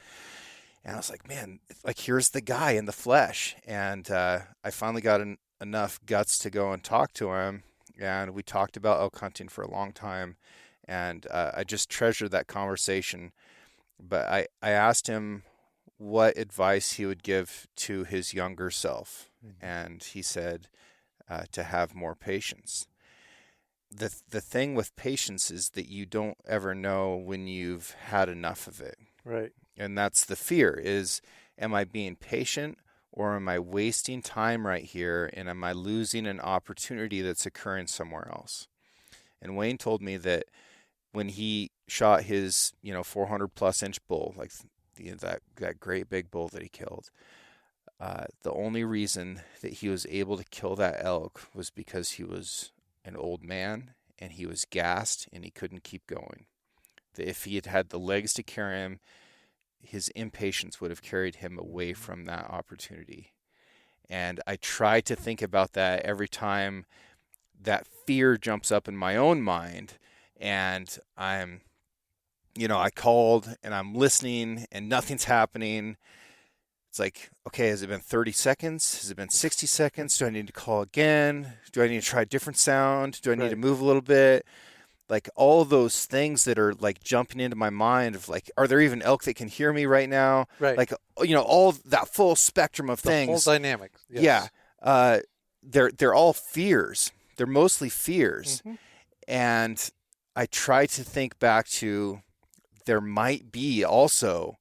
Speaker 1: and I was like, man, like here's the guy in the flesh. And I finally got enough guts to go and talk to him, and we talked about elk hunting for a long time. And I just treasured that conversation. But I asked him what advice he would give to his younger self, and he said to have more patience. The thing with patience is that you don't ever know when you've had enough of it.
Speaker 2: Right.
Speaker 1: And that's the fear is, am I being patient, or am I wasting time right here, and am I losing an opportunity that's occurring somewhere else? And Wayne told me that when he shot his 400 plus inch bull, like that great big bull that he killed, the only reason that he was able to kill that elk was because he was an old man and he was gassed and he couldn't keep going. That if he had had the legs to carry him, his impatience would have carried him away from that opportunity. And I try to think about that every time that fear jumps up in my own mind, and I called and I'm listening and nothing's happening. It's like, okay, has it been 30 seconds? Has it been 60 seconds? Do I need to call again? Do I need to try a different sound? Do I need to move a little bit? Like all those things that are like jumping into my mind of like, are there even elk that can hear me right now?
Speaker 2: Right.
Speaker 1: Like, all that full spectrum of things.
Speaker 2: The whole dynamic. Yes.
Speaker 1: Yeah. They're all fears. They're mostly fears.
Speaker 2: Mm-hmm.
Speaker 1: And I try to think back to, there might be also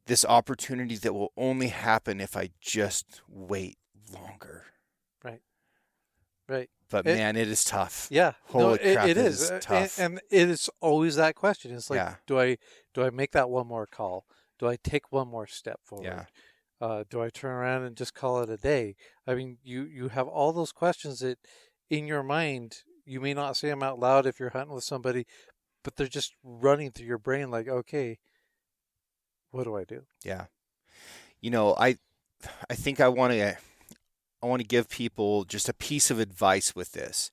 Speaker 1: this opportunity that will only happen if I just wait longer.
Speaker 2: Right.
Speaker 1: But man, it is tough.
Speaker 2: Yeah.
Speaker 1: Holy crap,
Speaker 2: it is
Speaker 1: tough.
Speaker 2: and it is always that question. It's like,
Speaker 1: Yeah.
Speaker 2: do I make that one more call? Do I take one more step forward?
Speaker 1: Yeah.
Speaker 2: Do I turn around and just call it a day? I mean, you have all those questions that in your mind, you may not say them out loud if you're hunting with somebody, but they're just running through your brain like, okay, what do I do?
Speaker 1: Yeah. I think I want to want to give people just a piece of advice with this,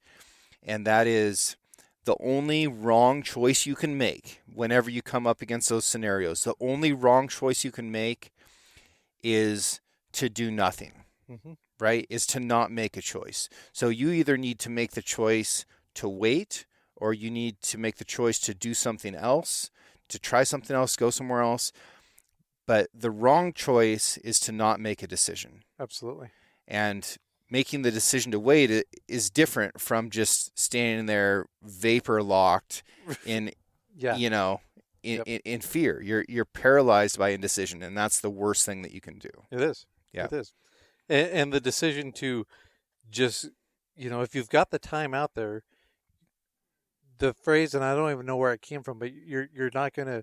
Speaker 1: and that is the only wrong choice you can make whenever you come up against those scenarios. The only wrong choice you can make is to do nothing, right? Is to not make a choice. So you either need to make the choice to wait, or you need to make the choice to do something else, to try something else, go somewhere else. But the wrong choice is to not make a decision.
Speaker 2: Absolutely.
Speaker 1: And making the decision to wait is different from just standing there vapor locked in, in fear. You're paralyzed by indecision, and that's the worst thing that you can do.
Speaker 2: It is.
Speaker 1: Yeah.
Speaker 2: It is. And the decision to just, if you've got the time out there, the phrase, and I don't even know where it came from, but you're not going to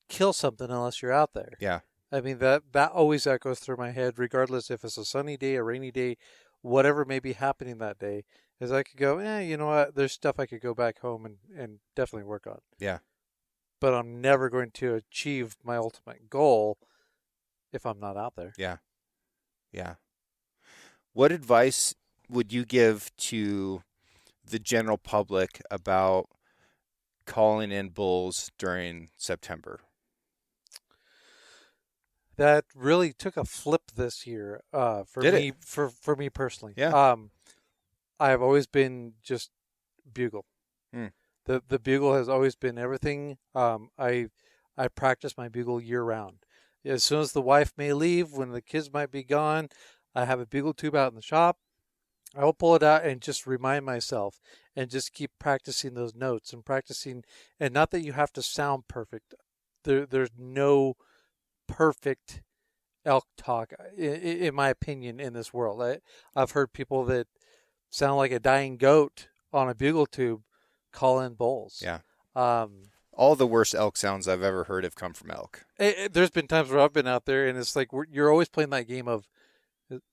Speaker 2: kill something unless you're out there.
Speaker 1: Yeah.
Speaker 2: I mean, that always echoes through my head, regardless if it's a sunny day, a rainy day, whatever may be happening that day, is I could go, you know what, there's stuff I could go back home and definitely work on.
Speaker 1: Yeah.
Speaker 2: But I'm never going to achieve my ultimate goal if I'm not out there.
Speaker 1: Yeah. Yeah. What advice would you give to the general public about calling in bulls during September?
Speaker 2: That really took a flip this year for me personally.
Speaker 1: Yeah.
Speaker 2: I've always been just bugle.
Speaker 1: Hmm.
Speaker 2: The bugle has always been everything. I practice my bugle year round. As soon as the wife may leave, when the kids might be gone, I have a bugle tube out in the shop. I will pull it out and just remind myself and just keep practicing those notes and practicing. And not that you have to sound perfect. There's no perfect elk talk, in my opinion, in this world. I've heard people that sound like a dying goat on a bugle tube call in bulls.
Speaker 1: Yeah. All the worst elk sounds I've ever heard have come from elk.
Speaker 2: There's been times where I've been out there and it's like you're always playing that game of,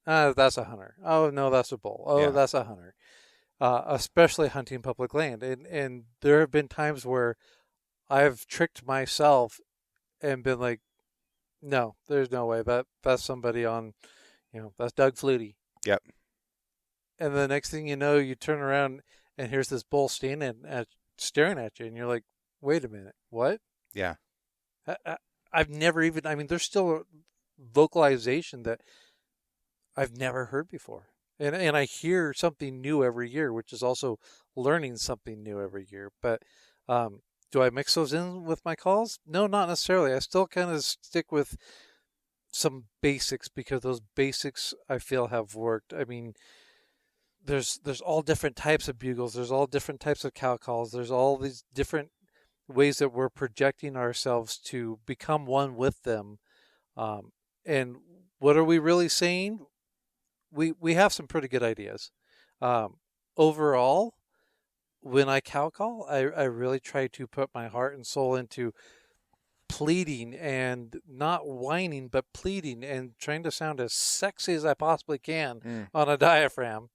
Speaker 2: that's a hunter. Oh, no, that's a bull. Oh,
Speaker 1: Yeah.
Speaker 2: That's a hunter. Especially hunting public land. And there have been times where I've tricked myself and been like, no, there's no way. That's somebody on, that's Doug Flutie.
Speaker 1: Yep.
Speaker 2: And the next thing you know, you turn around and here's this bull standing staring at you, and you're like, wait a minute, what?
Speaker 1: Yeah.
Speaker 2: I've never even, there's still a vocalization that I've never heard before. And I hear something new every year, which is also learning something new every year. But do I mix those in with my calls? No, not necessarily. I still kind of stick with some basics because those basics I feel have worked. I mean, there's all different types of bugles. There's all different types of cow calls. There's all these different ways that we're projecting ourselves to become one with them. And what are we really saying? We have some pretty good ideas. Overall, when I cow call, I really try to put my heart and soul into pleading and not whining, but pleading and trying to sound as sexy as I possibly can on a diaphragm.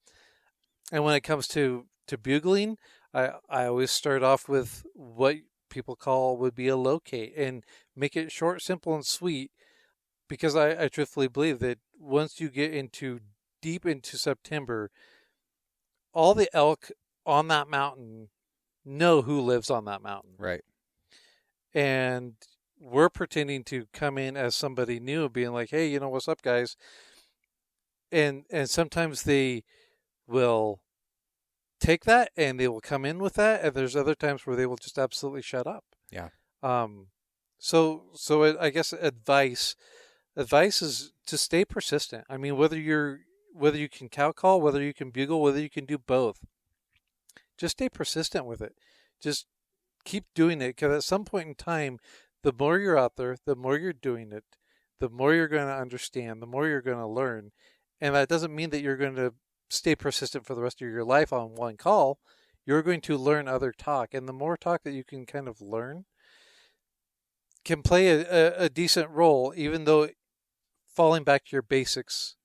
Speaker 2: And when it comes to bugling, I always start off with what people would be a locate and make it short, simple, and sweet, because I truthfully believe that once you get deep into September, all the elk on that mountain know who lives on that mountain.
Speaker 1: Right.
Speaker 2: And we're pretending to come in as somebody new, being like, hey, what's up, guys? And sometimes they will take that and they will come in with that. And there's other times where they will just absolutely shut up.
Speaker 1: Yeah.
Speaker 2: So I guess advice is to stay persistent. I mean, whether you can cow call, whether you can bugle, whether you can do both, just stay persistent with it. Just keep doing it, because at some point in time, the more you're out there, the more you're doing it, the more you're going to understand, the more you're going to learn. And that doesn't mean that you're going to stay persistent for the rest of your life on one call. You're going to learn other talk. And the more talk that you can kind of learn can play a decent role, even though falling back to your basics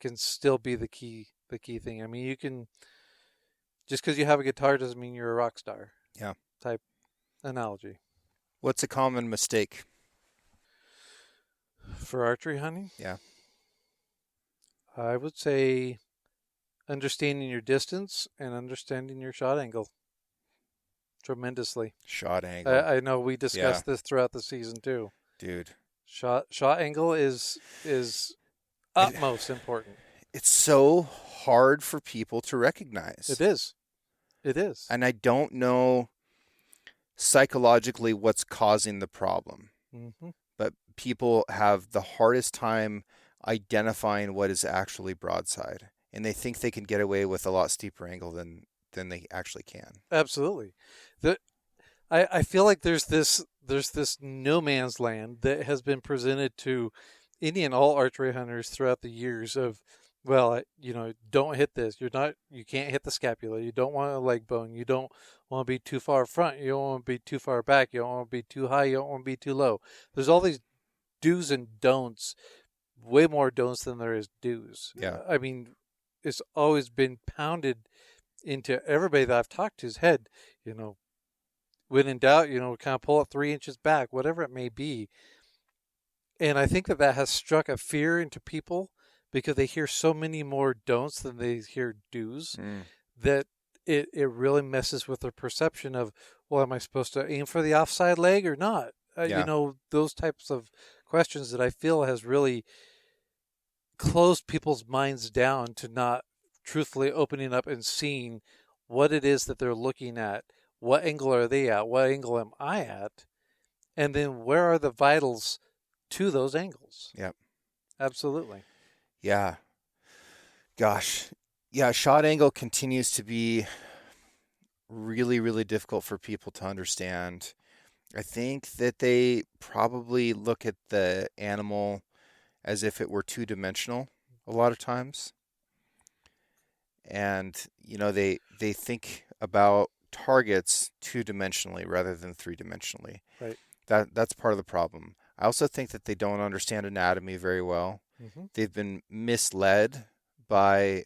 Speaker 2: can still be the key thing. I mean, you can, just because you have a guitar doesn't mean you're a rock star.
Speaker 1: Yeah.
Speaker 2: Type analogy.
Speaker 1: What's a common mistake
Speaker 2: For archery hunting?
Speaker 1: Yeah.
Speaker 2: I would say understanding your distance and understanding your shot angle tremendously.
Speaker 1: Shot angle.
Speaker 2: I know we
Speaker 1: Yeah,
Speaker 2: discussed this throughout the season too.
Speaker 1: dude.
Speaker 2: Shot angle is
Speaker 1: It,
Speaker 2: utmost important.
Speaker 1: it's so hard for people to
Speaker 2: It
Speaker 1: recognize.
Speaker 2: is. It is.
Speaker 1: And I don't know psychologically what's causing the problem,
Speaker 2: Mm-hmm.
Speaker 1: but people have the hardest time identifying what is actually broadside. And they think they can get away with a lot steeper angle than they actually can.
Speaker 2: Absolutely. I feel like there's this no man's land that has been presented to any and all archery hunters throughout the years of, well, don't hit this. You can't hit the scapula. You don't want a leg bone. You don't want to be too far front. You don't want to be too far back. You don't want to be too high. You don't want to be too low. There's all these do's and don'ts, way more don'ts than there is do's.
Speaker 1: Yeah.
Speaker 2: I mean, it's always been pounded into everybody that I've talked to's head, when in doubt, kind of pull it 3 inches back, whatever it may be. And I think that has struck a fear into people because they hear so many more don'ts than they hear do's, that it really messes with their perception of, well, am I supposed to aim for the offside leg or not? Those types of questions that I feel has really closed people's minds down to not truthfully opening up and seeing what it is that they're looking at. What angle are they at? What angle am I at? And then where are the vitals to those angles?
Speaker 1: Yep.
Speaker 2: Absolutely.
Speaker 1: Yeah. Gosh. Yeah, shot angle continues to be really, really difficult for people to understand. I think that they probably look at the animal as if it were two-dimensional a lot of times. And, they think about targets two-dimensionally rather than three-dimensionally.
Speaker 2: Right.
Speaker 1: That's part of the problem. I also think that they don't understand anatomy very well.
Speaker 2: Mm-hmm.
Speaker 1: They've been misled by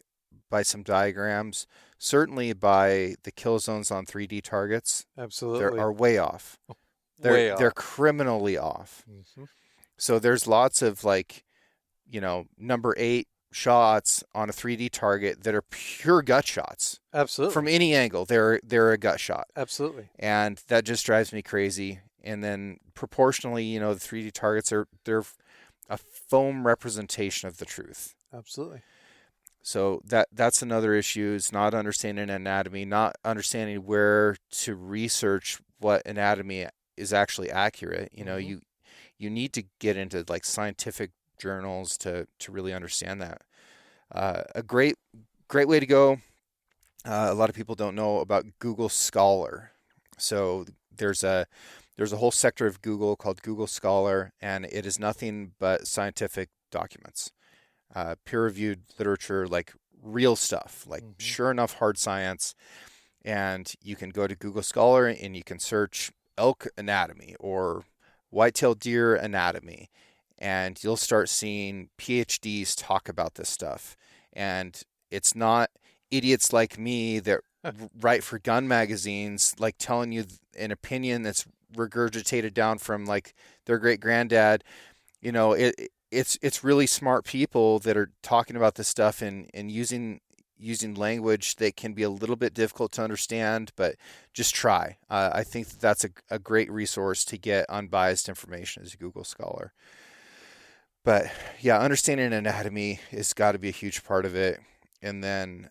Speaker 1: some diagrams, certainly by the kill zones on 3D targets.
Speaker 2: Absolutely.
Speaker 1: They are way off. They're criminally off.
Speaker 2: Mm-hmm.
Speaker 1: So there's lots of number 8 shots on a 3D target that are pure gut shots.
Speaker 2: Absolutely.
Speaker 1: From any angle, they're a gut shot.
Speaker 2: Absolutely.
Speaker 1: And that just drives me crazy. And then proportionally, the 3D targets they're a foam representation of the truth.
Speaker 2: Absolutely.
Speaker 1: So that's another issue, is not understanding anatomy, not understanding where to research what anatomy is actually accurate.
Speaker 2: Mm-hmm.
Speaker 1: You need to get into scientific journals to really understand that. A great way to go. A lot of people don't know about Google Scholar. So there's a whole sector of Google called Google Scholar, and it is nothing but scientific documents, peer-reviewed literature, real stuff,
Speaker 2: Mm-hmm.
Speaker 1: sure enough hard science. And you can go to Google Scholar and you can search elk anatomy or white-tailed deer anatomy, and you'll start seeing PhDs talk about this stuff. And it's not idiots like me that write for gun magazines telling you an opinion that's regurgitated down from their great granddad. It's really smart people that are talking about this stuff and using language that can be a little bit difficult to understand, but just try. I think that's a great resource to get unbiased information, is Google Scholar. But yeah, understanding anatomy has got to be a huge part of it. And then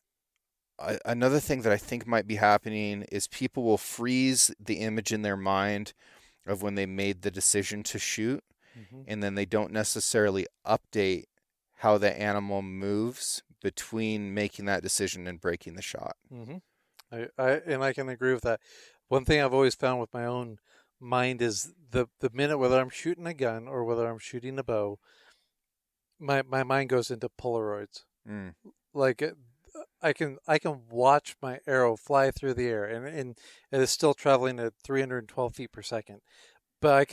Speaker 1: another thing that I think might be happening is people will freeze the image in their mind of when they made the decision to shoot,
Speaker 2: Mm-hmm.
Speaker 1: and then they don't necessarily update how the animal moves between making that decision and breaking the shot.
Speaker 2: Mm-hmm. I can agree with that. One thing I've always found with my own mind is the minute, whether I'm shooting a gun or whether I'm shooting a bow, my mind goes into Polaroids.
Speaker 1: Mm.
Speaker 2: I can watch my arrow fly through the air, and it is still traveling at 312 feet per second. But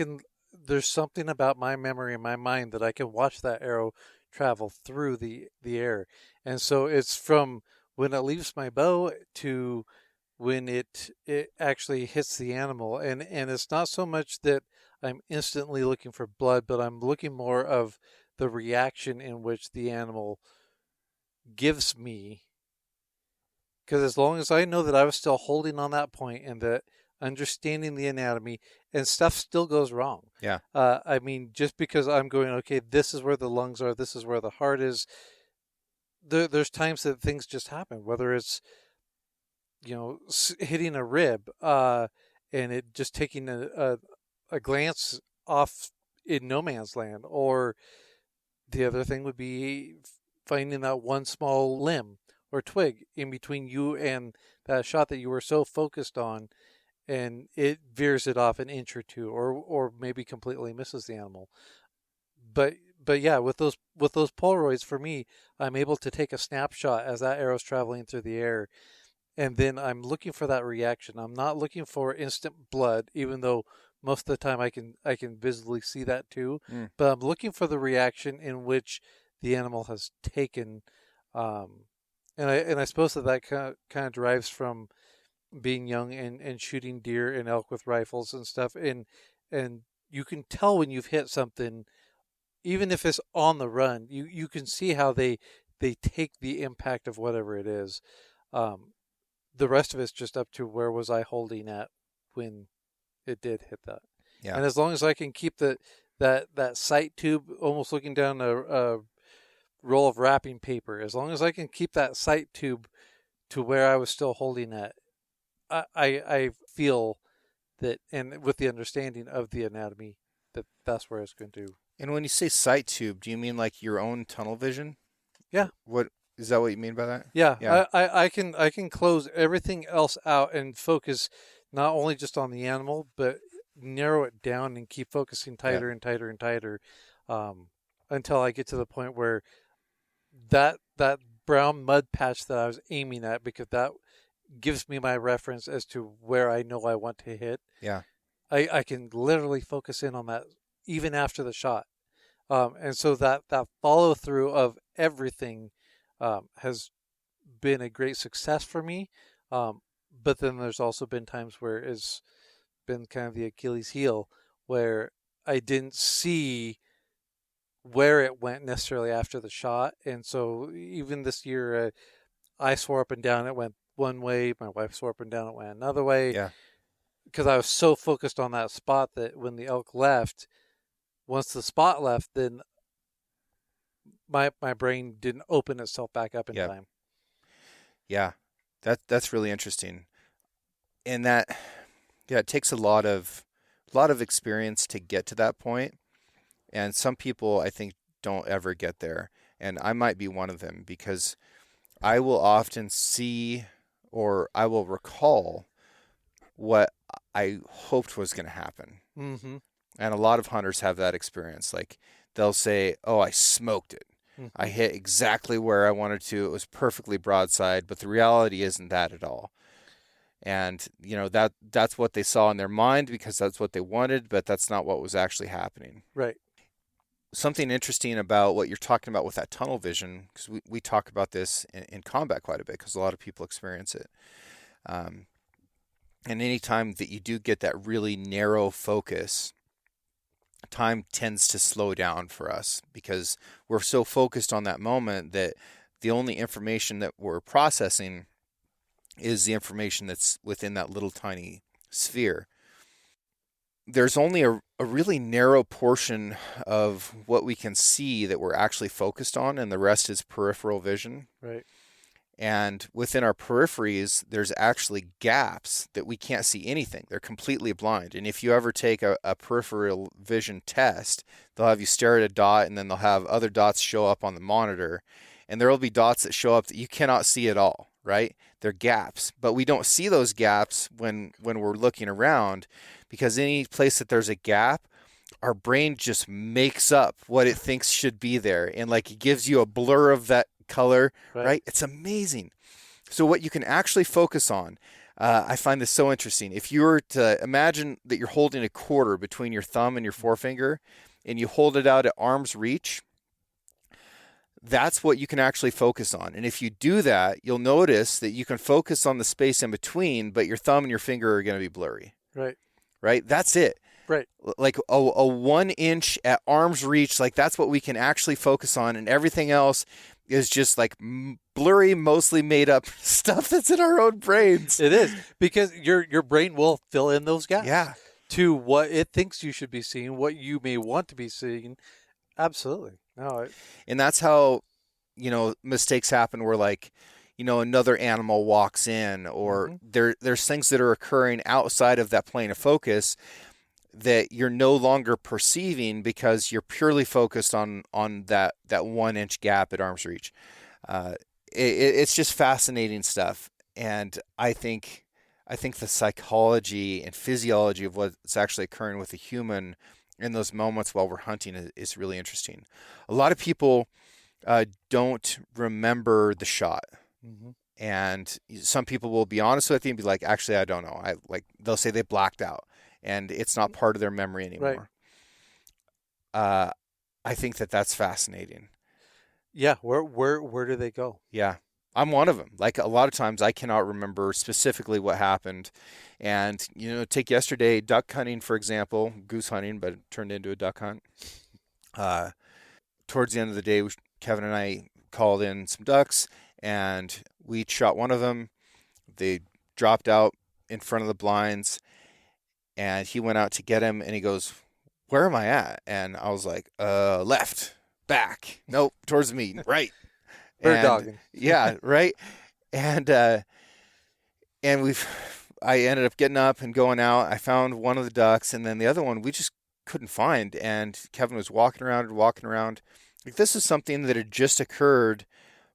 Speaker 2: there's something about my memory and my mind that I can watch that arrow travel through the air. And so it's from when it leaves my bow to when it actually hits the animal. And it's not so much that I'm instantly looking for blood, but I'm looking more of the reaction in which the animal gives me, because as long as I know that I was still holding on that point and that understanding the anatomy, and stuff still goes wrong.
Speaker 1: Yeah.
Speaker 2: I mean, just because I'm going, okay, this is where the lungs are, this is where the heart is. There's times that things just happen, whether it's, hitting a rib, and it just taking a glance off in no man's land, or the other thing would be finding that one small limb or twig in between you and that shot that you were so focused on, and it veers it off an inch or two, or maybe completely misses the animal. But yeah, with those Polaroids, for me, I'm able to take a snapshot as that arrow's traveling through the air, and then I'm looking for that reaction. I'm not looking for instant blood, even though most of the time I can visibly see that too. But I'm looking for the reaction in which the animal has taken, and I suppose that kind of derives from being young and shooting deer and elk with rifles and stuff, and you can tell when you've hit something, even if it's on the run. You can see how they take the impact of whatever it is. The rest of it's just up to where was I holding at when it did hit that.
Speaker 1: Yeah.
Speaker 2: And as long as I can keep that sight tube, almost looking down a roll of wrapping paper, as long as I can keep that sight tube to where I was still holding at, I feel that, and with the understanding of the anatomy, that's where it's going to.
Speaker 1: And when you say sight tube, do you mean like your own tunnel vision?
Speaker 2: Yeah.
Speaker 1: What is that? What you mean by that?
Speaker 2: Yeah.
Speaker 1: Yeah.
Speaker 2: I can close everything else out and focus not only just on the animal, but narrow it down and keep focusing tighter and tighter and tighter, until I get to the point where that brown mud patch that I was aiming at, because that gives me my reference as to where I know I want to hit.
Speaker 1: Yeah.
Speaker 2: I can literally focus in on that even after the shot. And so that follow through of everything has been a great success for me. But then there's also been times where it's been kind of the Achilles heel, where I didn't see where it went necessarily after the shot. And so even this year, I swore up and down it went one way. My wife swore up and down it went another way.
Speaker 1: Yeah.
Speaker 2: Because I was so focused on that spot that when the elk left, once the spot left, then my brain didn't open itself back up in time.
Speaker 1: Yeah. That's really interesting. And that, it takes a lot of experience to get to that point. And some people, I think, don't ever get there. And I might be one of them, because I will often see, or I will recall what I hoped was going to happen.
Speaker 2: Mm-hmm.
Speaker 1: And a lot of hunters have that experience. Like, they'll say, oh, I smoked it. Mm-hmm. I hit exactly where I wanted to. It was perfectly broadside, but the reality isn't that at all. And, that's what they saw in their mind because that's what they wanted, but that's not what was actually happening.
Speaker 2: Right.
Speaker 1: Something interesting about what you're talking about with that tunnel vision, because we talk about this in combat quite a bit because a lot of people experience it. And any time that you do get that really narrow focus, time tends to slow down for us because we're so focused on that moment that the only information that we're processing is the information that's within that little tiny sphere. There's only a really narrow portion of what we can see that we're actually focused on, and the rest is peripheral vision.
Speaker 2: Right.
Speaker 1: And within our peripheries, there's actually gaps that we can't see anything. They're completely blind. And if you ever take a peripheral vision test, they'll have you stare at a dot, and then they'll have other dots show up on the monitor. And there will be dots that show up that you cannot see at all, right? They're gaps. But we don't see those gaps when we're looking around, because any place that there's a gap, our brain just makes up what it thinks should be there. And like it gives you a blur of that color, right? It's amazing. So what you can actually focus on, I find this so interesting. If you were to imagine that you're holding a quarter between your thumb and your forefinger, and you hold it out at arm's reach, that's what you can actually focus on. And if you do that, you'll notice that you can focus on the space in between, but your thumb and your finger are going to be blurry. Right? That's it.
Speaker 2: Right.
Speaker 1: Like a 1 inch at arm's reach, like that's what we can actually focus on, and everything else is just like blurry, mostly made up stuff that's in our own brains.
Speaker 2: It is, because your brain will fill in those gaps.
Speaker 1: Yeah.
Speaker 2: To what it thinks you should be seeing, what you may want to be seeing. Absolutely. No.
Speaker 1: And that's how, mistakes happen where like, another animal walks in, or there's things that are occurring outside of that plane of focus that you're no longer perceiving because you're purely focused on that 1 inch gap at arm's reach. It's just fascinating stuff. And I think the psychology and physiology of what's actually occurring with a human in those moments while we're hunting is really interesting. A lot of people don't remember the shot. And some people will be honest with you and be like, actually, I don't know. They'll say they blacked out and it's not part of their memory anymore. Right. I think that's fascinating.
Speaker 2: Yeah. Where do they go?
Speaker 1: Yeah. I'm one of them. Like a lot of times I cannot remember specifically what happened. And, take yesterday, duck hunting, for example, goose hunting, but it turned into a duck hunt. Towards the end of the day, Kevin and I called in some ducks and we shot one of them. They dropped out in front of the blinds and he went out to get him and he goes, "Where am I at?" And I was like, left, back, nope, towards me, right.
Speaker 2: Bird dogging.
Speaker 1: Yeah, right. And I ended up getting up and going out. I found one of the ducks, and then the other one we just couldn't find. And Kevin was walking around. Like, this is something that had just occurred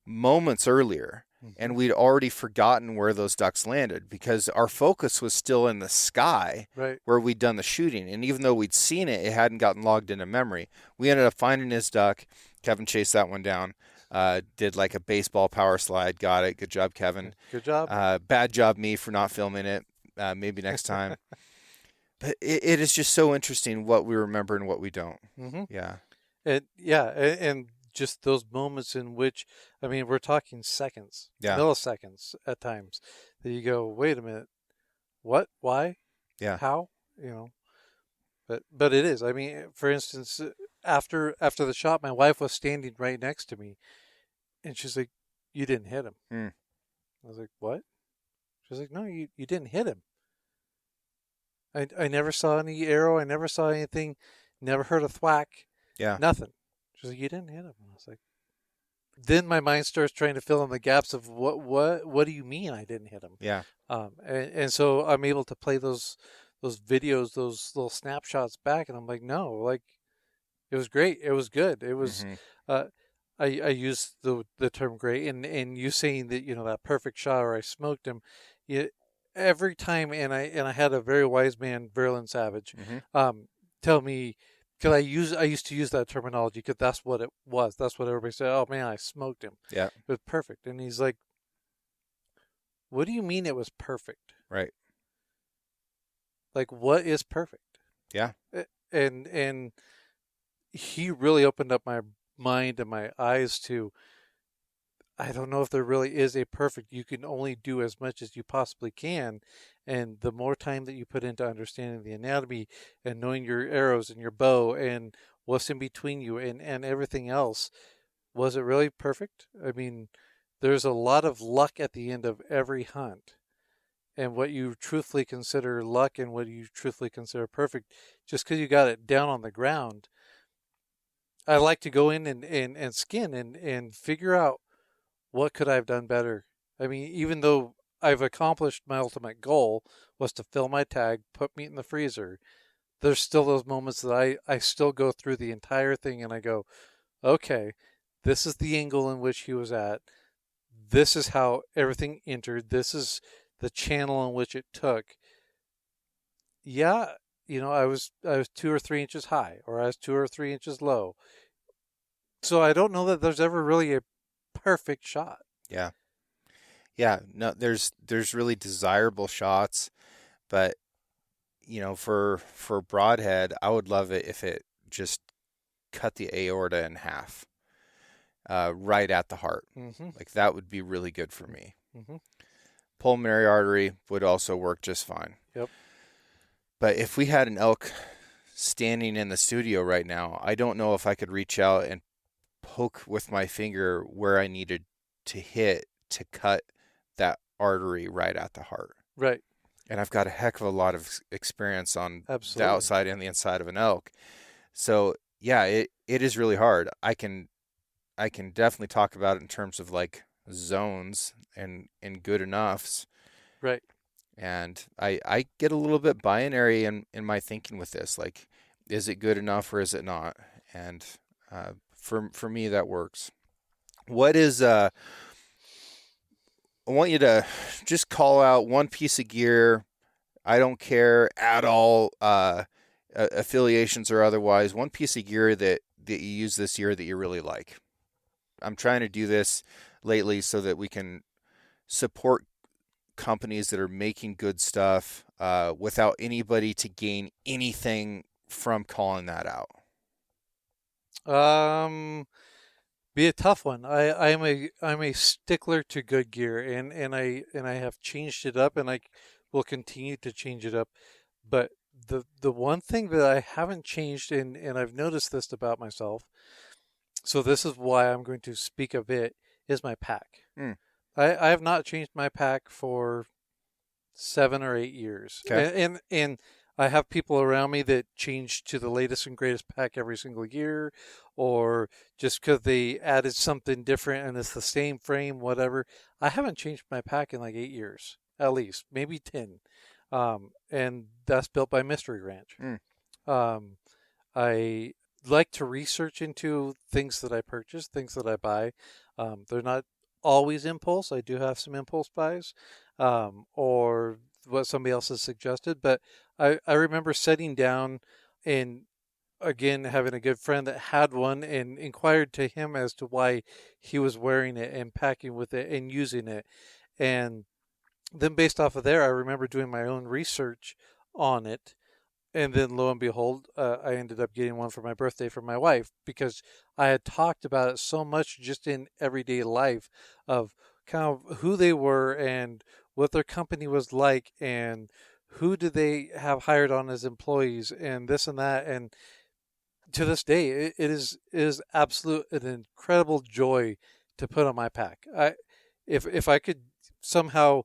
Speaker 1: moments earlier, and we'd already forgotten where those ducks landed because our focus was still in the sky,
Speaker 2: right,
Speaker 1: where we'd done the shooting. And even though we'd seen it, it hadn't gotten logged into memory. We ended up finding his duck. Kevin chased that one down. Did like a baseball power slide. Got it. Good job, Kevin.
Speaker 2: Good job.
Speaker 1: Bad job me for not filming it. Maybe next time. But it is just so interesting what we remember and what we don't. Yeah.
Speaker 2: And just those moments in which, I mean, we're talking seconds, milliseconds at times, that you go, wait a minute, what, why, how, but it is. I mean, for instance, after the shot, my wife was standing right next to me, and she's like, "You didn't hit him." I was like, "What?" She's like, "No, you didn't hit him. I never saw any arrow. I never saw anything. Never heard a thwack.
Speaker 1: Yeah,
Speaker 2: nothing." She's like, "You didn't hit him." And I was like, then my mind starts trying to fill in the gaps of what do you mean I didn't hit him?
Speaker 1: Yeah.
Speaker 2: And so I'm able to play those videos, those little snapshots back, and I'm like, no, like, it was great. It was good. It was, I use the term great, and you saying that, that perfect shot, or I smoked him, every time, and I had a very wise man, Verlin Savage, tell me, because I used to use that terminology because that's what it was. That's what everybody said. Oh man, I smoked him.
Speaker 1: Yeah.
Speaker 2: It was perfect. And he's like, what do you mean it was perfect?
Speaker 1: Right.
Speaker 2: Like, what is perfect?
Speaker 1: Yeah.
Speaker 2: And he really opened up my mind and my eyes to, I don't know if there really is a perfect. You can only do as much as you possibly can. And the more time that you put into understanding the anatomy and knowing your arrows and your bow and what's in between you and everything else, was it really perfect? I mean, there's a lot of luck at the end of every hunt. And what you truthfully consider luck and what you truthfully consider perfect, just because you got it down on the ground. I like to go in and skin and figure out what could I have done better. I mean, even though I've accomplished my ultimate goal was to fill my tag, put meat in the freezer, there's still those moments that I still go through the entire thing and I go, okay, this is the angle in which he was at. This is how everything entered. This is the channel in which it took. Yeah, I was 2 or 3 inches high, or I was 2 or 3 inches low. So I don't know that there's ever really a perfect shot.
Speaker 1: Yeah. Yeah. No, there's really desirable shots, but for broadhead, I would love it if it just cut the aorta in half, right at the heart. Like, that would be really good for me. Pulmonary artery would also work just fine.
Speaker 2: Yep.
Speaker 1: But if we had an elk standing in the studio right now, I don't know if I could reach out and poke with my finger where I needed to hit to cut that artery right at the heart.
Speaker 2: Right.
Speaker 1: And I've got a heck of a lot of experience on the
Speaker 2: Absolutely.
Speaker 1: outside and the inside of an elk. So yeah, it is really hard. I can definitely talk about it in terms of like zones and good enoughs.
Speaker 2: Right.
Speaker 1: And I get a little bit binary in my thinking with this. Like, is it good enough or is it not? And for me, that works. What is I want you to just call out one piece of gear. I don't care at all, affiliations or otherwise. One piece of gear that you use this year that you really like. I'm trying to do this lately so that we can support companies that are making good stuff without anybody to gain anything from calling that out.
Speaker 2: Be a tough one. I'm a stickler to good gear, and I have changed it up, and I will continue to change it up. But the one thing that I haven't changed, and I've noticed this about myself, so this is why I'm going to speak of it, is my pack. I have not changed my pack for 7 or 8 years.
Speaker 1: Okay.
Speaker 2: And I have people around me that change to the latest and greatest pack every single year, or just because they added something different and it's the same frame, whatever. I haven't changed my pack in like 8 years, at least, maybe 10. And that's built by Mystery Ranch. I like to research into things that I purchase, things that I buy. They're not always impulse. I do have some impulse buys, or what somebody else has suggested. But I remember sitting down and, again, having a good friend that had one and inquired to him as to why he was wearing it and packing with it and using it. And then based off of there, I remember doing my own research on it. And then lo and behold, I ended up getting one for my birthday for my wife, because I had talked about it so much just in everyday life of kind of who they were and what their company was like and who did they have hired on as employees and this and that. And to this day, it is absolute an incredible joy to put on my pack. If I could somehow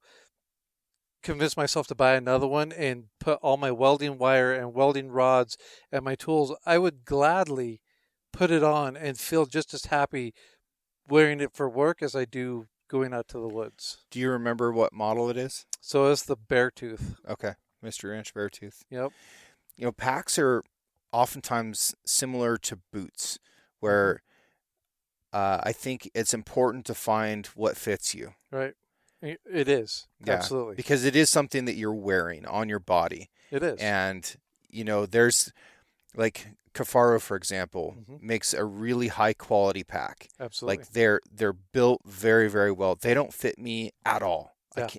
Speaker 2: convince myself to buy another one and put all my welding wire and welding rods and my tools, I would gladly put it on and feel just as happy wearing it for work as I do going out to the woods.
Speaker 1: Do you remember what model it is?
Speaker 2: So it's the Beartooth.
Speaker 1: Okay. Mr. Ranch Beartooth.
Speaker 2: Yep.
Speaker 1: You know, packs are oftentimes similar to boots, where I think it's important to find what fits you.
Speaker 2: Right. It is.
Speaker 1: Yeah,
Speaker 2: Absolutely.
Speaker 1: because it is something that you're wearing on your body.
Speaker 2: It is.
Speaker 1: And, you know, there's like Cafaro, for example, makes a really high quality pack.
Speaker 2: Absolutely.
Speaker 1: Like they're built very, very well. They don't fit me at all.
Speaker 2: Yeah.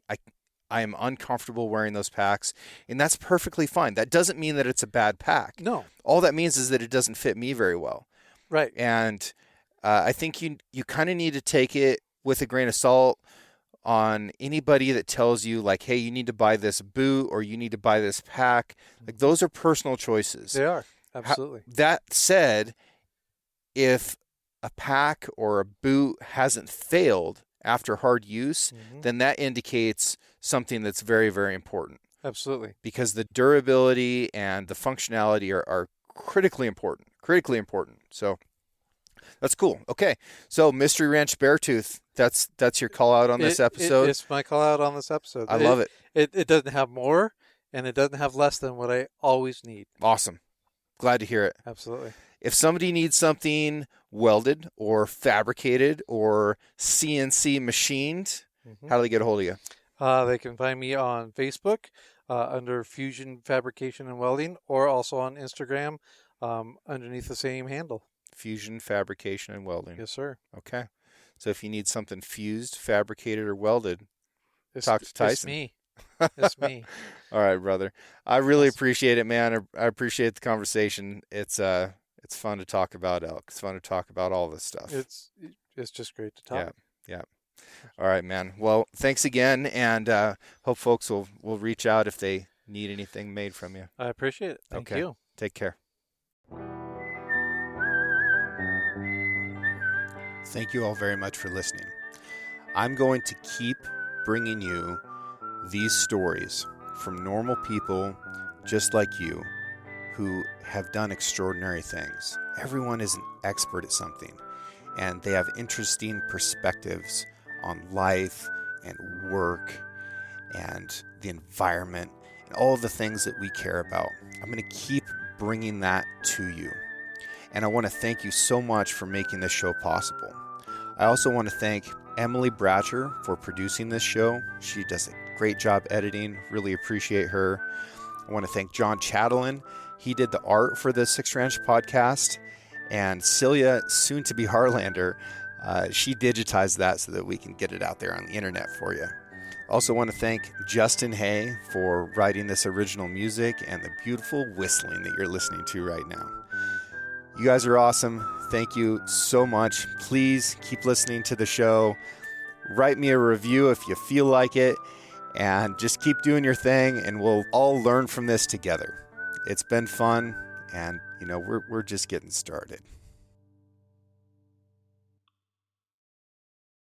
Speaker 1: I am uncomfortable wearing those packs, and that's perfectly fine. That doesn't mean that it's a bad pack.
Speaker 2: No.
Speaker 1: All that means is that it doesn't fit me very well.
Speaker 2: Right.
Speaker 1: And I think you kind of need to take it with a grain of salt on anybody that tells you, like, hey, you need to buy this boot or you need to buy this pack. Like, those are personal choices.
Speaker 2: They are. Absolutely.
Speaker 1: That said, if a pack or a boot hasn't failed after hard use, then that indicates something that's very, very important.
Speaker 2: Absolutely.
Speaker 1: Because the durability and the functionality are critically important. Critically important. So that's cool. Okay. So Mystery Ranch Beartooth, that's your call out on this episode?
Speaker 2: It's my call out on this episode.
Speaker 1: I love it.
Speaker 2: It doesn't have more, and it doesn't have less than what I always need.
Speaker 1: Awesome. Glad to hear it.
Speaker 2: Absolutely.
Speaker 1: If somebody needs something welded or fabricated or CNC machined, how do they get a hold of you?
Speaker 2: They can find me on Facebook under Fusion Fabrication and Welding, or also on Instagram underneath the same handle.
Speaker 1: Fusion Fabrication and Welding.
Speaker 2: Yes, sir.
Speaker 1: Okay. So if you need something fused, fabricated, or welded, talk to Tyson.
Speaker 2: It's me. It's me.
Speaker 1: All right, brother. I really appreciate it, man. I appreciate the conversation. It's fun to talk about elk. It's fun to talk about all this stuff.
Speaker 2: It's just great to talk.
Speaker 1: Yeah. All right, man. Well, thanks again, and hope folks will reach out if they need anything made from you.
Speaker 2: I appreciate it. Thank you.
Speaker 1: Take care. Thank you all very much for listening. I'm going to keep bringing you these stories from normal people just like you who have done extraordinary things. Everyone is an expert at something, and they have interesting perspectives on life and work and the environment and all the things that we care about. I'm going to keep bringing that to you. And I want to thank you so much for making this show possible. I also want to thank Emily Bratcher for producing this show. She does a great job editing. Really appreciate her. I want to thank John Chatelain. He did the art for the Six Ranch podcast. And Celia, soon to be Harlander, she digitized that so that we can get it out there on the internet for you. Also want to thank Justin Hay for writing this original music and the beautiful whistling that you're listening to right now. You guys are awesome. Thank you so much. Please keep listening to the show. Write me a review if you feel like it, and just keep doing your thing, and we'll all learn from this together. It's been fun, and we're just getting started.